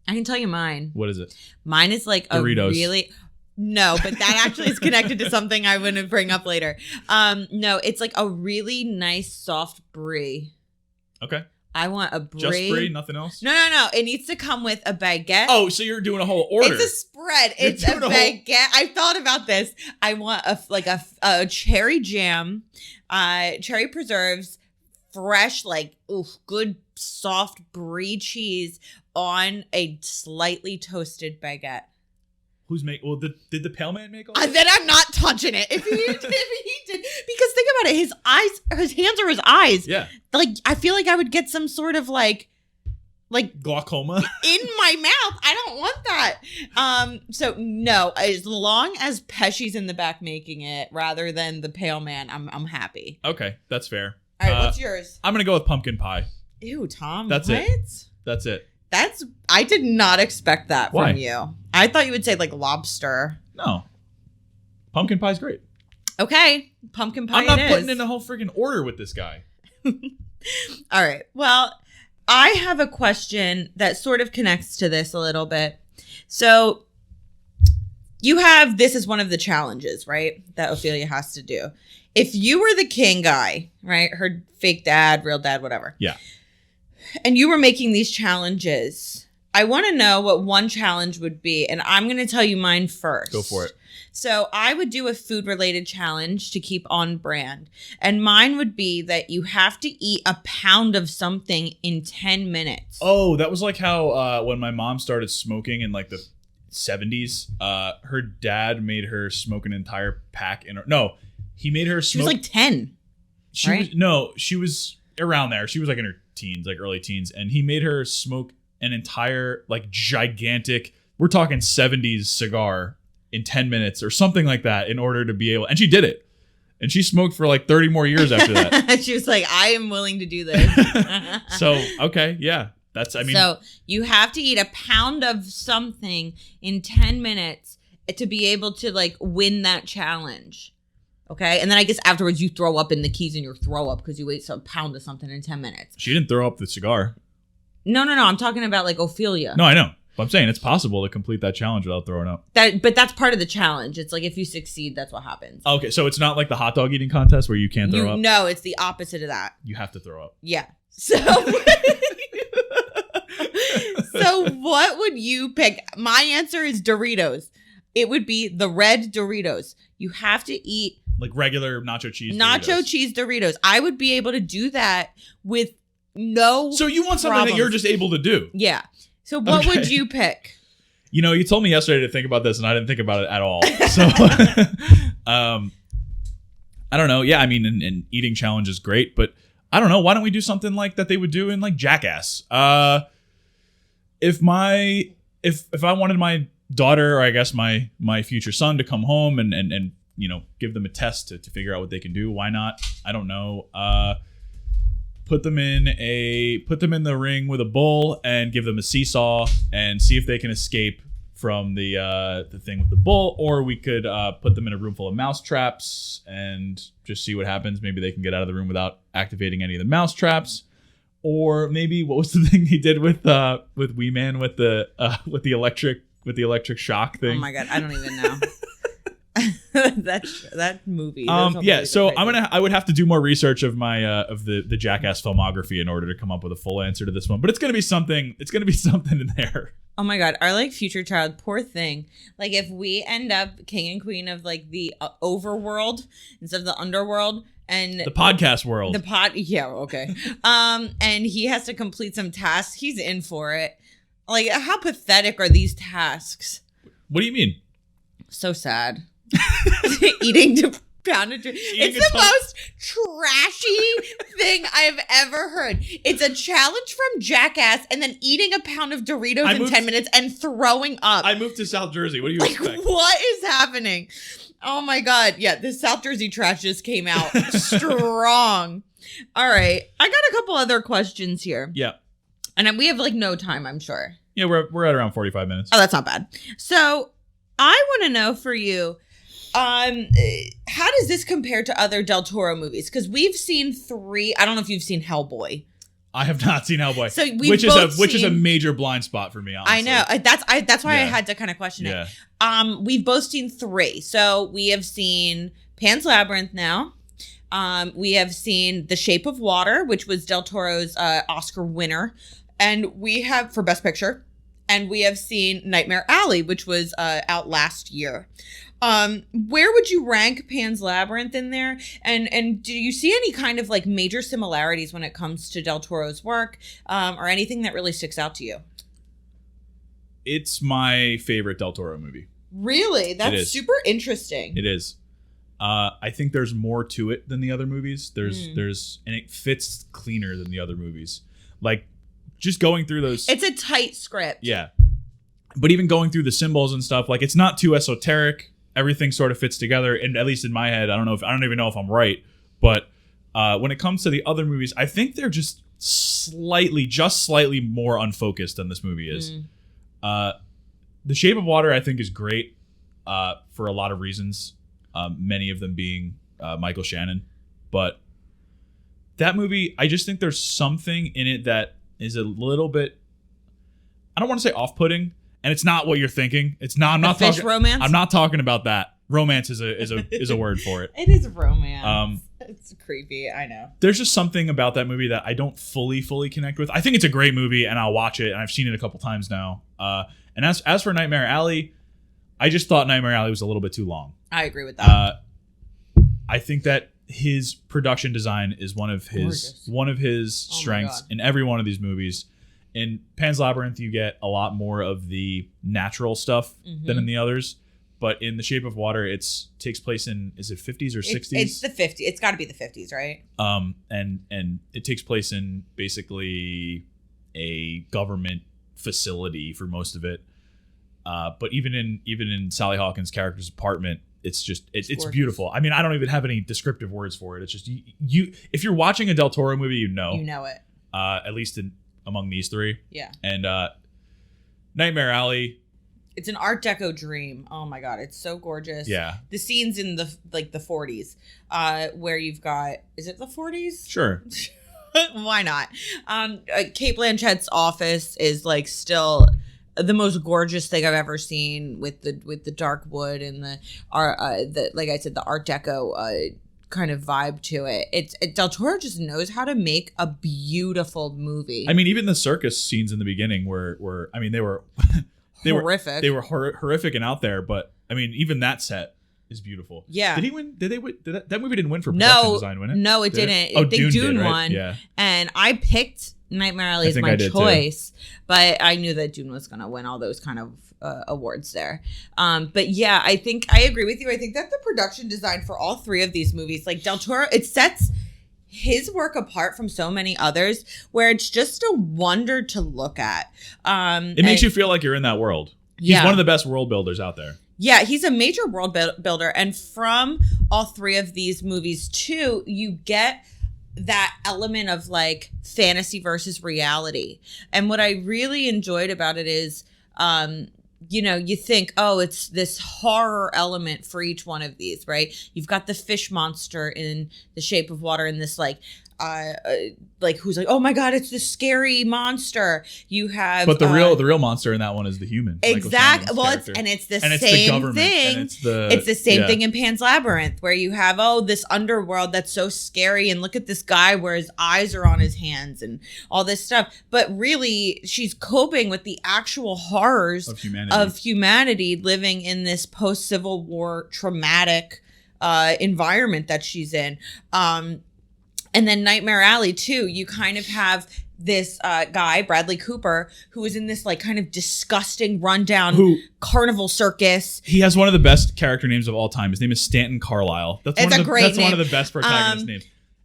can tell you mine. What is it? Mine is like Doritos. a really... No, but that actually is connected to something I want to bring up later. No, it's like a really nice soft brie. Okay. I want a brie. Just brie, nothing else? No. It needs to come with a baguette. Oh, so you're doing a whole order. It's a spread. It's a baguette. I thought about this. I want a cherry jam, cherry preserves, fresh, good soft brie cheese on a slightly toasted baguette. Who's making? Well, did the Pale Man make all that? Then I'm not touching it. If he did, because think about it, his hands are his eyes. Yeah. Like I feel like I would get some sort of like glaucoma in my mouth. I don't want that. So no, as long as Pesci's in the back making it rather than the Pale Man, I'm happy. Okay, that's fair. All right, what's yours? I'm gonna go with pumpkin pie. Ew, Tom. That's what? it. That's it. I did not expect that Why? from you. I thought you would say like lobster. No. Pumpkin pie's great. Okay. Pumpkin pie. I'm not putting in a whole freaking order with this guy. All right. Well, I have a question that sort of connects to this a little bit. So this is one of the challenges, right? That Ophelia has to do. If you were the king guy, right? Her fake dad, real dad, whatever. Yeah. And you were making these challenges. I want to know what one challenge would be. And I'm going to tell you mine first. Go for it. So I would do a food-related challenge to keep on brand. And mine would be that you have to eat a pound of something in 10 minutes. Oh, that was like how when my mom started smoking in like the 70s, her dad made her smoke an entire pack. He made her smoke. She was like 10. She was around there. She was like in her teens, like early teens. And he made her smoke an entire like gigantic, we're talking 70s cigar in 10 minutes or something like that in order to be able, and she did it. And she smoked for like 30 more years after that. She was like, I am willing to do this. So, okay. Yeah. So you have to eat a pound of something in 10 minutes to be able to like win that challenge. Okay. And then I guess afterwards you throw up in the keys in your throw up because you ate a pound of something in 10 minutes. She didn't throw up the cigar. No. I'm talking about like Ophelia. No, I know. But I'm saying it's possible to complete that challenge without throwing up. But that's part of the challenge. It's like if you succeed, that's what happes. Okay. So it's not like the hot dog eating contest where you can't throw up? No, it's the opposite of that. You have to throw up. Yeah. So... So what would you pick? My answer is Doritos. It would be the red Doritos. You have to eat like regular nacho cheese Doritos. I would be able to do that with no So you want something that you're just able to do? Yeah. So what would you pick? You know, you told me yesterday to think about this and I didn't think about it at all. So I don't know. Yeah, I mean, an eating challenge is great, but I don't know. Why don't we do something like that they would do in like Jackass? If I wanted my daughter, or I guess my future son, to come home and you know, give them a test to figure out what they can do, why not? I don't know. Put them in the ring with a bull and give them a seesaw and see if they can escape from the thing with the bull, or we could put them in a room full of mouse traps and just see what happens. Maybe they can get out of the room without activating any of the mouse traps. Or maybe what was the thing he did with Wee Man with the electric shock thing? Oh my god, I don't even know. that movie. Yeah, so I would have to do more research of my of the Jackass filmography in order to come up with a full answer to this one. But it's gonna be something in there. Oh my god, our like future child, poor thing. Like if we end up king and queen of like the overworld instead of the underworld. And the podcast world. Yeah, okay. And he has to complete some tasks. He's in for it. Like, how pathetic are these tasks? What do you mean? So sad. Eating pound of it's the most trashy thing I've ever heard. It's a challenge from Jackass and then eating a pound of Doritos in 10 minutes and throwing up. I moved to South Jersey. What do you expect? What is happening? Oh my God. Yeah, this South Jersey trash just came out strong. All right. I got a couple other questions here. Yeah. And we have like no time, I'm sure. Yeah, we're at around 45 minutes. Oh, that's not bad. So I want to know for you, how does this compare to other Del Toro movies? Because we've seen 3. I don't know if you've seen Hellboy. I have not seen Hellboy, so which is a major blind spot for me. Honestly. I know that's why I had to kind of question it. We've both seen 3. So we have seen Pan's Labyrinth now. We have seen The Shape of Water, which was Del Toro's Oscar winner, and we have for Best Picture, and we have seen Nightmare Alley, which was out last year. Where would you rank Pan's Labyrinth in there? And do you see any kind of like major similarities when it comes to Del Toro's work, or anything that really sticks out to you? It's my favorite Del Toro movie. Really? That's super interesting. It is. I think there's more to it than the other movies. There's and it fits cleaner than the other movies. Like just going through those. It's a tight script. Yeah. But even going through the symbols and stuff, like it's not too esoteric. Everything sort of fits together, and at least in my head, I don't even know if I'm right. But when it comes to the other movies, I think they're just slightly more unfocused than this movie is. The Shape of Water, I think, is great for a lot of reasons. Many of them being Michael Shannon, but that movie, I just think there's something in it that is a little bit, I don't want to say off-putting. And it's not what you're thinking. It's not. I'm not fish talking romance. I'm not talking about that. Romance is a word for it. It is romance. It's creepy. I know. There's just something about that movie that I don't fully connect with. I think it's a great movie, and I'll watch it. And I've seen it a couple times now. And as for Nightmare Alley, I just thought Nightmare Alley was a little bit too long. I agree with that. I think that his production design is one of his strengths in every one of these movies. In Pan's Labyrinth, you get a lot more of the natural stuff than in the others. But in The Shape of Water, it takes place in, is it 50s or 60s? It's the 50s. It's got to be the 50s, right? And it takes place in basically a government facility for most of it. But even in Sally Hawkins' character's apartment, it's beautiful. I mean, I don't even have any descriptive words for it. It's just you if you're watching a Del Toro movie, you know it. At least among these 3. Yeah. And Nightmare Alley. It's an Art Deco dream. Oh my God, it's so gorgeous. Yeah. The scenes in the 40s, where you've got, is it the 40s? Sure. Why not? Cate Blanchett's office is like still the most gorgeous thing I've ever seen with the dark wood and the like I said, the Art Deco kind of vibe to it. Del Toro just knows how to make a beautiful movie. I mean, even the circus scenes in the beginning were I mean, they were horrific. They were horrific and out there, but I mean, even that set is beautiful. Yeah. Did he win? Did they win? That movie didn't win for production design, win it? No, it didn't. Oh, Dune won. Right? Yeah. And I picked Nightmare Alley as my choice, but I knew that Dune was going to win all those kind of awards there. But yeah, I think I agree with you. I think that the production design for all 3 of these movies, like Del Toro, it sets his work apart from so many others where it's just a wonder to look at. It makes you feel like you're in that world. He's one of the best world builders out there. Yeah, he's a major world builder. And from all 3 of these movies too, you get that element of like fantasy versus reality. And what I really enjoyed about it is, you think, oh, it's this horror element for each one of these, right? You've got the fish monster in The Shape of Water and this like who's like, oh my God, it's this scary monster. You have, but the real monster in that one is the human. Exactly. Well, it's the same thing. It's the same thing in Pan's Labyrinth, where you have this underworld that's so scary, and look at this guy where his eyes are on his hands and all this stuff. But really, she's coping with the actual horrors of humanity living in this post-Civil War traumatic environment that she's in. And then Nightmare Alley too, you kind of have this guy, Bradley Cooper, who is in this like kind of disgusting rundown carnival circus. He has one of the best character names of all time. His name is Stanton Carlisle. That's one of the best protagonist names.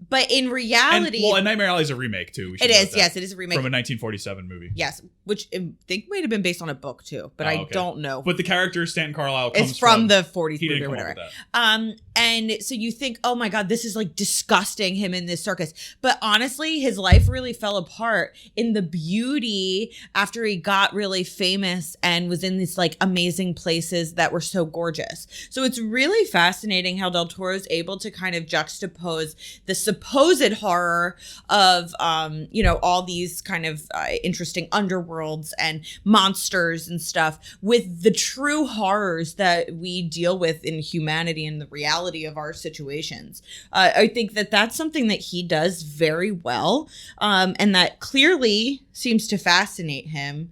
But in reality... And Nightmare Alley is a remake, too. It is, yes. It is a remake. From a 1947 movie. Yes, which I think might have been based on a book, too. But I don't know. But the character, Stanton Carlisle, comes from the 40s movie or come whatever. Up with that. And so you think, oh my God, this is like disgusting, him in this circus. But honestly, his life really fell apart in the beauty after he got really famous and was in these like amazing places that were so gorgeous. So it's really fascinating how Del Toro is able to kind of juxtapose the supposed horror of, all these kind of interesting underworlds and monsters and stuff with the true horrors that we deal with in humanity and the reality of our situations. I think that that's something that he does very well, and that clearly seems to fascinate him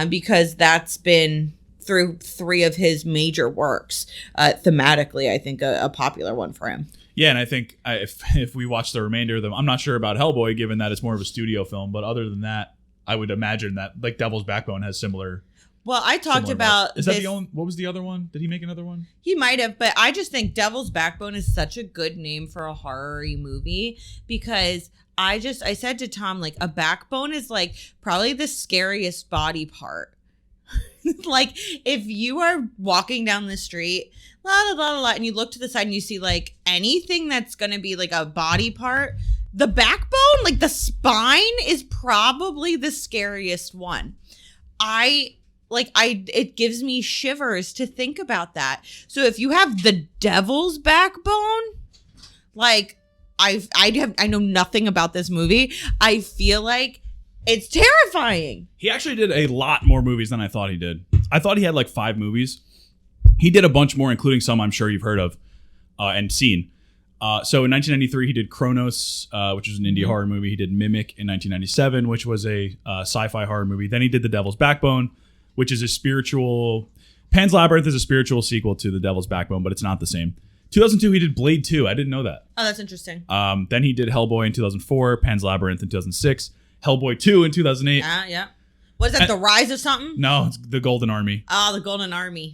because that's been through 3 of his major works. Thematically, I think a popular one for him. Yeah, and I think if we watch the remainder of them, I'm not sure about Hellboy, given that it's more of a studio film, but other than that, I would imagine that like Devil's Backbone has similar. Well, I talked about... Is that the only... What was the other one? Did he make another one? He might have, but I just think Devil's Backbone is such a good name for a horror-y movie because I said to Tom, like, a backbone is, like, probably the scariest body part. Like, if you are walking down the street, and you look to the side and you see, like, anything that's going to be, like, a body part, the backbone, like, the spine is probably the scariest one. It gives me shivers to think about that. So if you have the devil's backbone, like I know nothing about this movie. I feel like it's terrifying. He actually did a lot more movies than I thought he did. I thought he had like 5 movies. He did a bunch more, including some I'm sure you've heard of and seen. So in 1993, he did Kronos, which was an indie horror movie. He did Mimic in 1997, which was a sci-fi horror movie. Then he did The Devil's Backbone, which is a spiritual... Pan's Labyrinth is a spiritual sequel to The Devil's Backbone, but it's not the same. 2002, he did Blade 2. I didn't know that. Oh, that's interesting. Then he did Hellboy in 2004, Pan's Labyrinth in 2006, Hellboy 2 in 2008. Yeah. What is that, The Rise of something? No, it's The Golden Army. Oh, The Golden Army.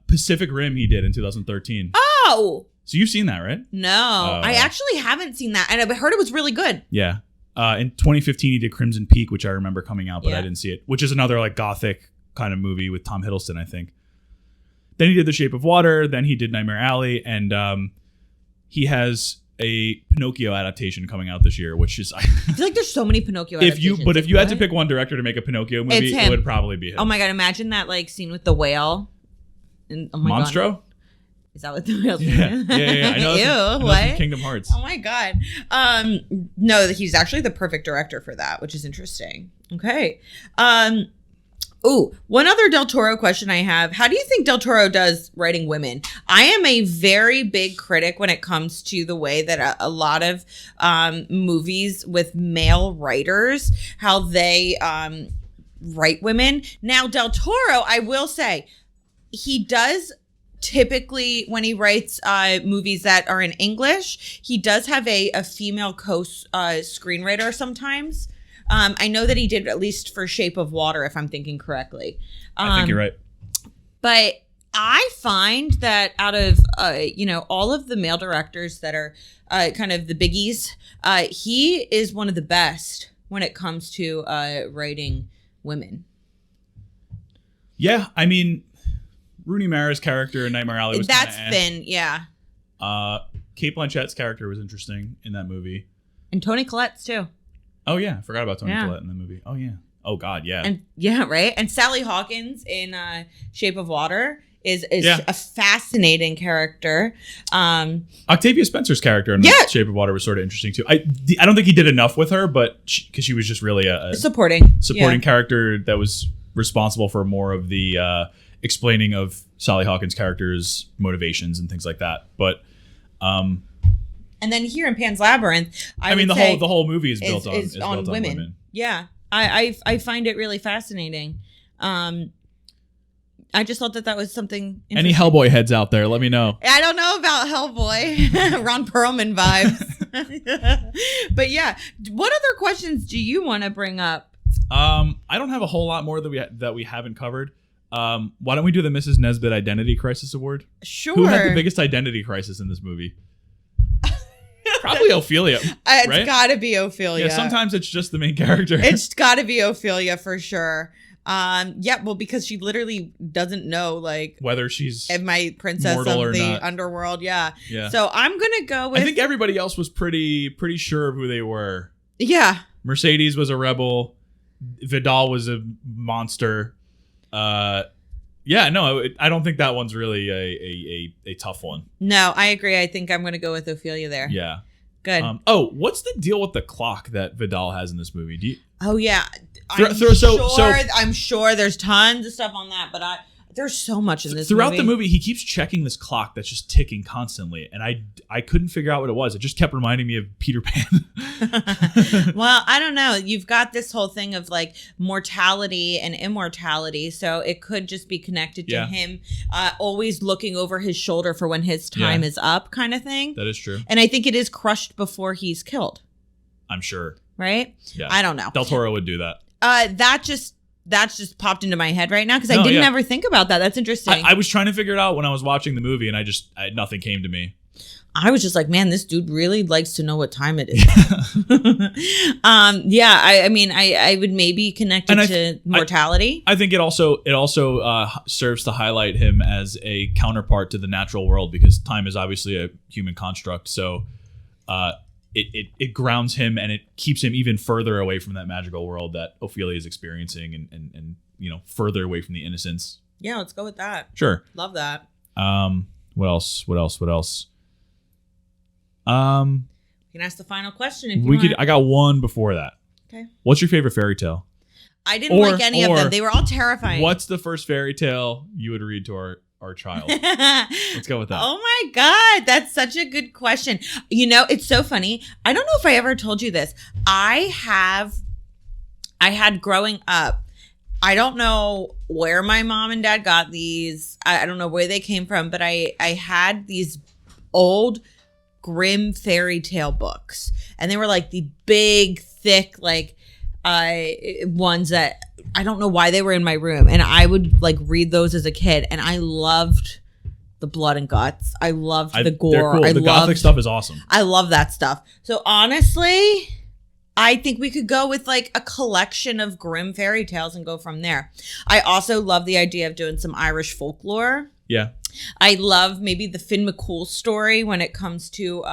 Pacific Rim he did in 2013. Oh! So you've seen that, right? No. I actually haven't seen that, and I heard it was really good. Yeah. In 2015, he did Crimson Peak, which I remember coming out, but I didn't see it, which is another like gothic kind of movie with Tom Hiddleston, I think. Then he did The Shape of Water. Then he did Nightmare Alley. And he has a Pinocchio adaptation coming out this year, which is... I feel like there's so many Pinocchio adaptations. If you had to pick one director to make a Pinocchio movie, it would probably be him. Oh my God, imagine that like scene with the whale. Monstro? God. Is that what the whale's Yeah. I know. Ew, what? From Kingdom Hearts. Oh my God. No, he's actually the perfect director for that, which is interesting. Okay. One other Del Toro question I have. How do you think Del Toro does writing women? I am a very big critic when it comes to the way that a lot of movies with male writers, how they write women. Now, Del Toro, I will say, he does typically, when he writes movies that are in English, he does have a female screenwriter sometimes. I know that he did at least for Shape of Water, if I'm thinking correctly. I think you're right. But I find that out of, all of the male directors that are kind of the biggies, he is one of the best when it comes to writing women. Yeah, I mean, Rooney Mara's character in Nightmare Alley was that's thin, yeah. Cate Blanchett's character was interesting in that movie. And Toni Collette's too. Oh, yeah. I forgot about Toni Collette in the movie. Oh, yeah. Oh, God, yeah. And yeah, right? And Sally Hawkins in Shape of Water is a fascinating character. Octavia Spencer's character in Shape of Water was sort of interesting, too. I don't think he did enough with her, but because she was just really a supporting character that was responsible for more of the explaining of Sally Hawkins' character's motivations and things like that. But... and then here in Pan's Labyrinth, the whole movie is built on women. Yeah, I find it really fascinating. I just thought that was something. Any Hellboy heads out there? Let me know. I don't know about Hellboy. Ron Perlman vibes. But yeah, what other questions do you want to bring up? I don't have a whole lot more that we haven't covered. Why don't we do the Mrs. Nesbitt Identity Crisis Award? Sure. Who had the biggest identity crisis in this movie? Probably Ophelia. It's right? gotta be Ophelia. Yeah, sometimes it's just the main character. It's gotta be Ophelia for sure. Well, because she literally doesn't know like whether she's my princess of the underworld. Yeah. So I'm gonna go with. I think everybody else was pretty sure of who they were. Yeah. Mercedes was a rebel. Vidal was a monster. Yeah, no, I don't think that one's really a tough one. No, I agree. I think I'm going to go with Ophelia there. Yeah. Good. What's the deal with the clock that Vidal has in this movie? Oh, yeah. I'm sure there's tons of stuff on that, but there's so much in this throughout movie. the movie, he keeps checking this clock that's just ticking constantly, and I couldn't figure out what it was. It just kept reminding me of Peter Pan. Well, I don't know. You've got this whole thing of like mortality and immortality, so it could just be connected to him always looking over his shoulder for when his time is up, kind of thing. That is true. And I think it is crushed before he's killed. I'm sure. Right? Yeah. I don't know. Del Toro would do that. That's just popped into my head right now because I didn't ever think about that. That's interesting. I was trying to figure it out when I was watching the movie, and nothing came to me. I was just like, man, this dude really likes to know what time it is. I would maybe connect it to mortality. I think it also serves to highlight him as a counterpart to the natural world, because time is obviously a human construct. So it grounds him, and it keeps him even further away from that magical world that Ophelia is experiencing, and further away from the innocence. Yeah, let's go with that. Sure. Love that. What else? We can ask the final question if you want. I got one before that. Okay. What's your favorite fairy tale? I didn't like any of them. They were all terrifying. What's the first fairy tale you would read to our child? Let's go with that. Oh my God. That's such a good question. It's so funny. I don't know if I ever told you this. I had growing up, I don't know where my mom and dad got these. I don't know where they came from, but I had these old Grimm fairy tale books, and they were like the big, thick, like ones that I don't know why they were in my room, and I would like read those as a kid, and I loved the blood and guts. I loved the gore. They're cool. The gothic stuff is awesome. I love that stuff. So honestly, I think we could go with like a collection of Grimm fairy tales and go from there. I also love the idea of doing some Irish folklore. Yeah. I love maybe the Finn McCool story when it comes to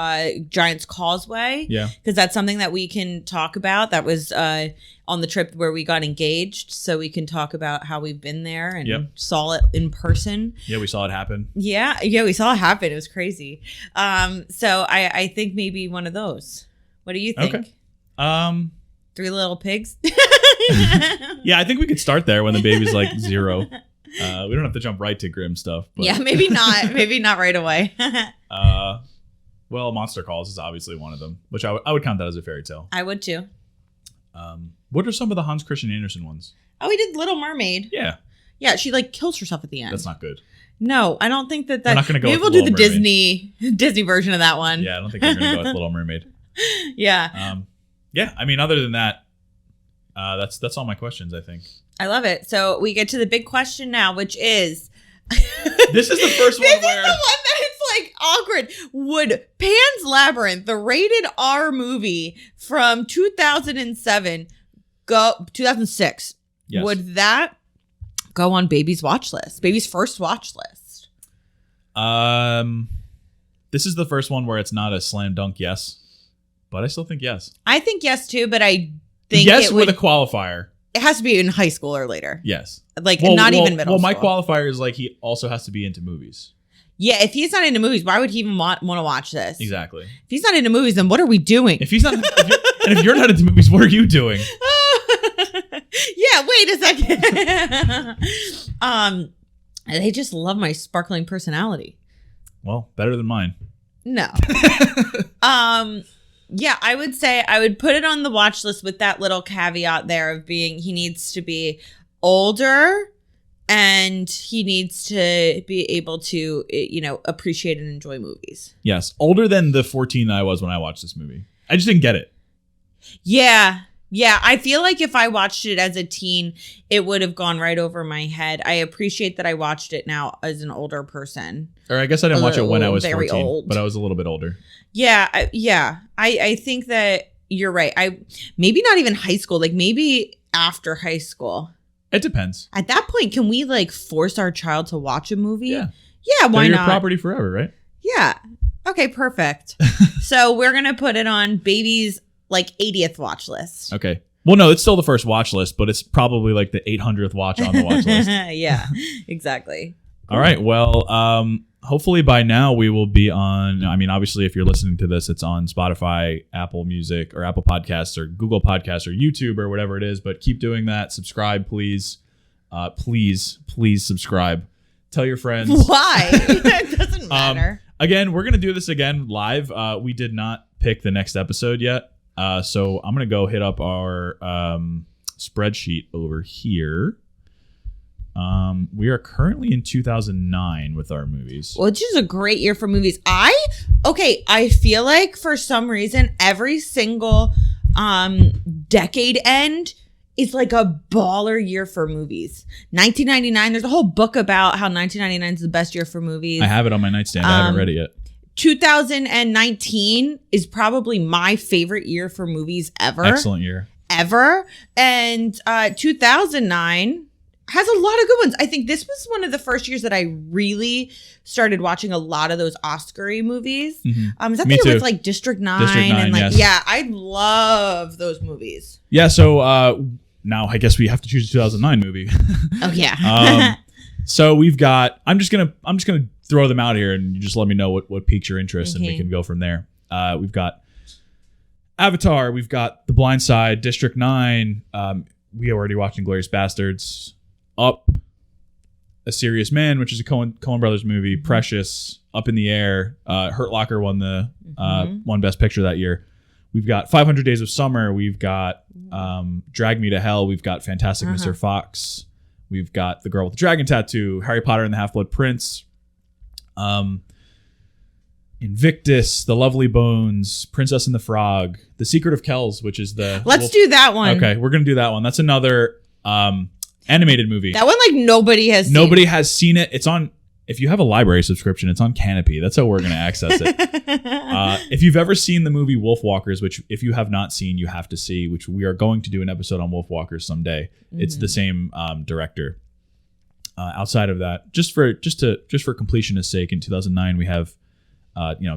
Giant's Causeway. Yeah. Because that's something that we can talk about. That was on the trip where we got engaged. So we can talk about how we've been there and saw it in person. Yeah, we saw it happen. Yeah, we saw it happen. It was crazy. So I think maybe one of those. What do you think? Okay. Three Little Pigs? Yeah, I think we could start there when the baby's like 0. We don't have to jump right to Grimm stuff. But, yeah, maybe not. Maybe not right away. Well, Monster Calls is obviously one of them, which I would count that as a fairy tale. I would too. What are some of the Hans Christian Andersen ones? Oh, we did Little Mermaid. Yeah. Yeah, she like kills herself at the end. That's not good. No, I don't think that. We're not going to go. Maybe with we'll do the Mermaid. Disney version of that one. Yeah, I don't think we're going to go with Little Mermaid. Yeah. Yeah. I mean, other than that, that's all my questions, I think. I love it. So we get to the big question now, which is. This is the first one this where. This is the one that it's like awkward. Would Pan's Labyrinth, the rated R movie from 2007, 2006, yes. Would that go on Baby's watch list? Baby's first watch list? This is the first one where it's not a slam dunk yes, but I still think yes. I think yes too, but I think yes with a qualifier. It has to be in high school or later. Yes. Like not even middle school. Well, my qualifier is like he also has to be into movies. Yeah, if he's not into movies, why would he even want to watch this? Exactly. If he's not into movies, then what are we doing? If he's not, if you're not into movies, what are you doing? Yeah, wait a second. They just love my sparkling personality. Well, better than mine. No. Yeah, I would say I would put it on the watch list with that little caveat there of being he needs to be older and he needs to be able to, appreciate and enjoy movies. Yes. Older than the 14 that I was when I watched this movie. I just didn't get it. Yeah. Yeah. I feel like if I watched it as a teen, it would have gone right over my head. I appreciate that I watched it now as an older person. Or I guess I didn't watch it when I was 14, old. but I was a little bit older. Yeah. I think that you're right. Maybe not even high school, like maybe after high school. It depends. At that point, can we like force our child to watch a movie? Yeah. Yeah, why They're not? your property forever, right? Yeah. Okay, perfect. So we're going to put it on baby's like 80th watch list. Okay. Well, no, it's still the first watch list, but it's probably like the 800th watch on the watch list. Yeah, exactly. All right. Well, hopefully by now we will be on. I mean, obviously, if you're listening to this, it's on Spotify, Apple Music, or Apple Podcasts, or Google Podcasts, or YouTube, or whatever it is. But keep doing that. Subscribe, please. Please subscribe. Tell your friends. Why? It doesn't matter. Again, we're going to do this again live. We did not pick the next episode yet. So I'm going to go hit up our spreadsheet over here. We are currently in 2009 with our movies. Which is a great year for movies. I feel like for some reason, every single decade end is like a baller year for movies. 1999, there's a whole book about how 1999 is the best year for movies. I have it on my nightstand. I haven't read it yet. 2019 is probably my favorite year for movies ever. Excellent year. Ever. And 2009 has a lot of good ones. I think this was one of the first years that I really started watching a lot of those Oscar-y movies. Mm-hmm. Is that Me the too. year with like District 9? District 9, and like, yes. yeah, I love those movies. Yeah, so now I guess we have to choose a 2009 movie. Oh yeah. So we've got. I'm just gonna throw them out here, and you just let me know what piques your interest, and we can go from there. We've got Avatar. We've got The Blind Side, District 9. We already watched Inglourious Bastards. Up, A Serious Man, which is a Coen Brothers movie. Precious, Up in the Air. Hurt Locker won the won Best Picture that year. We've got 500 Days of Summer. We've got Drag Me to Hell. We've got Fantastic Mr. Fox. We've got The Girl with the Dragon Tattoo. Harry Potter and the Half-Blood Prince. Invictus, The Lovely Bones, Princess and the Frog, The Secret of Kells, which is the... Let's do that one. Okay, we're going to do that one. That's another animated movie. That one, like, nobody has seen. Nobody has seen it. It's on... If you have a library subscription, it's on Kanopy. That's how we're going to access it. If you've ever seen the movie Wolfwalkers, which if you have not seen, you have to see, which we are going to do an episode on Wolfwalkers someday. It's the same director. Outside of that, just for completionist sake, in 2009 we have,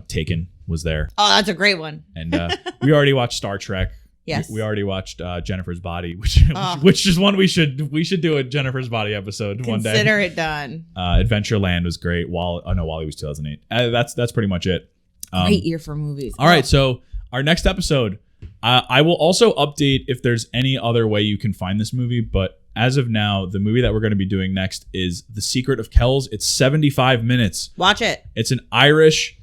Taken was there. Oh, that's a great one. And we already watched Star Trek. Yes, we already watched Jennifer's Body, which is one we should do a Jennifer's Body episode one day. Consider it done. Adventureland was great. Wally was 2008. That's pretty much it. Great year for movies. All right, so our next episode, I will also update if there's any other way you can find this movie, but as of now, the movie that we're going to be doing next is The Secret of Kells. It's 75 minutes. Watch it. It's an Irish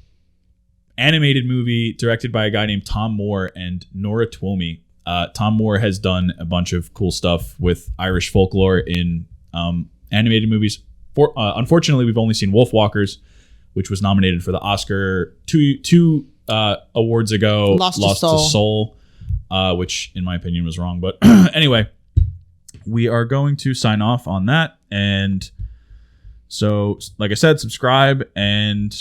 animated movie directed by a guy named Tom Moore and Nora Twomey. Tom Moore has done a bunch of cool stuff with Irish folklore in animated movies. Unfortunately, we've only seen Wolfwalkers, which was nominated for the Oscar two awards ago. Lost to Soul, which in my opinion was wrong. But anyway, we are going to sign off on that. And so, like I said, subscribe and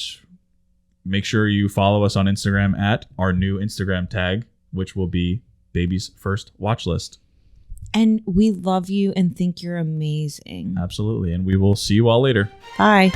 make sure you follow us on Instagram at our new Instagram tag, which will be Baby's First Watch List. And we love you and think you're amazing. Absolutely. And we will see you all later. Bye.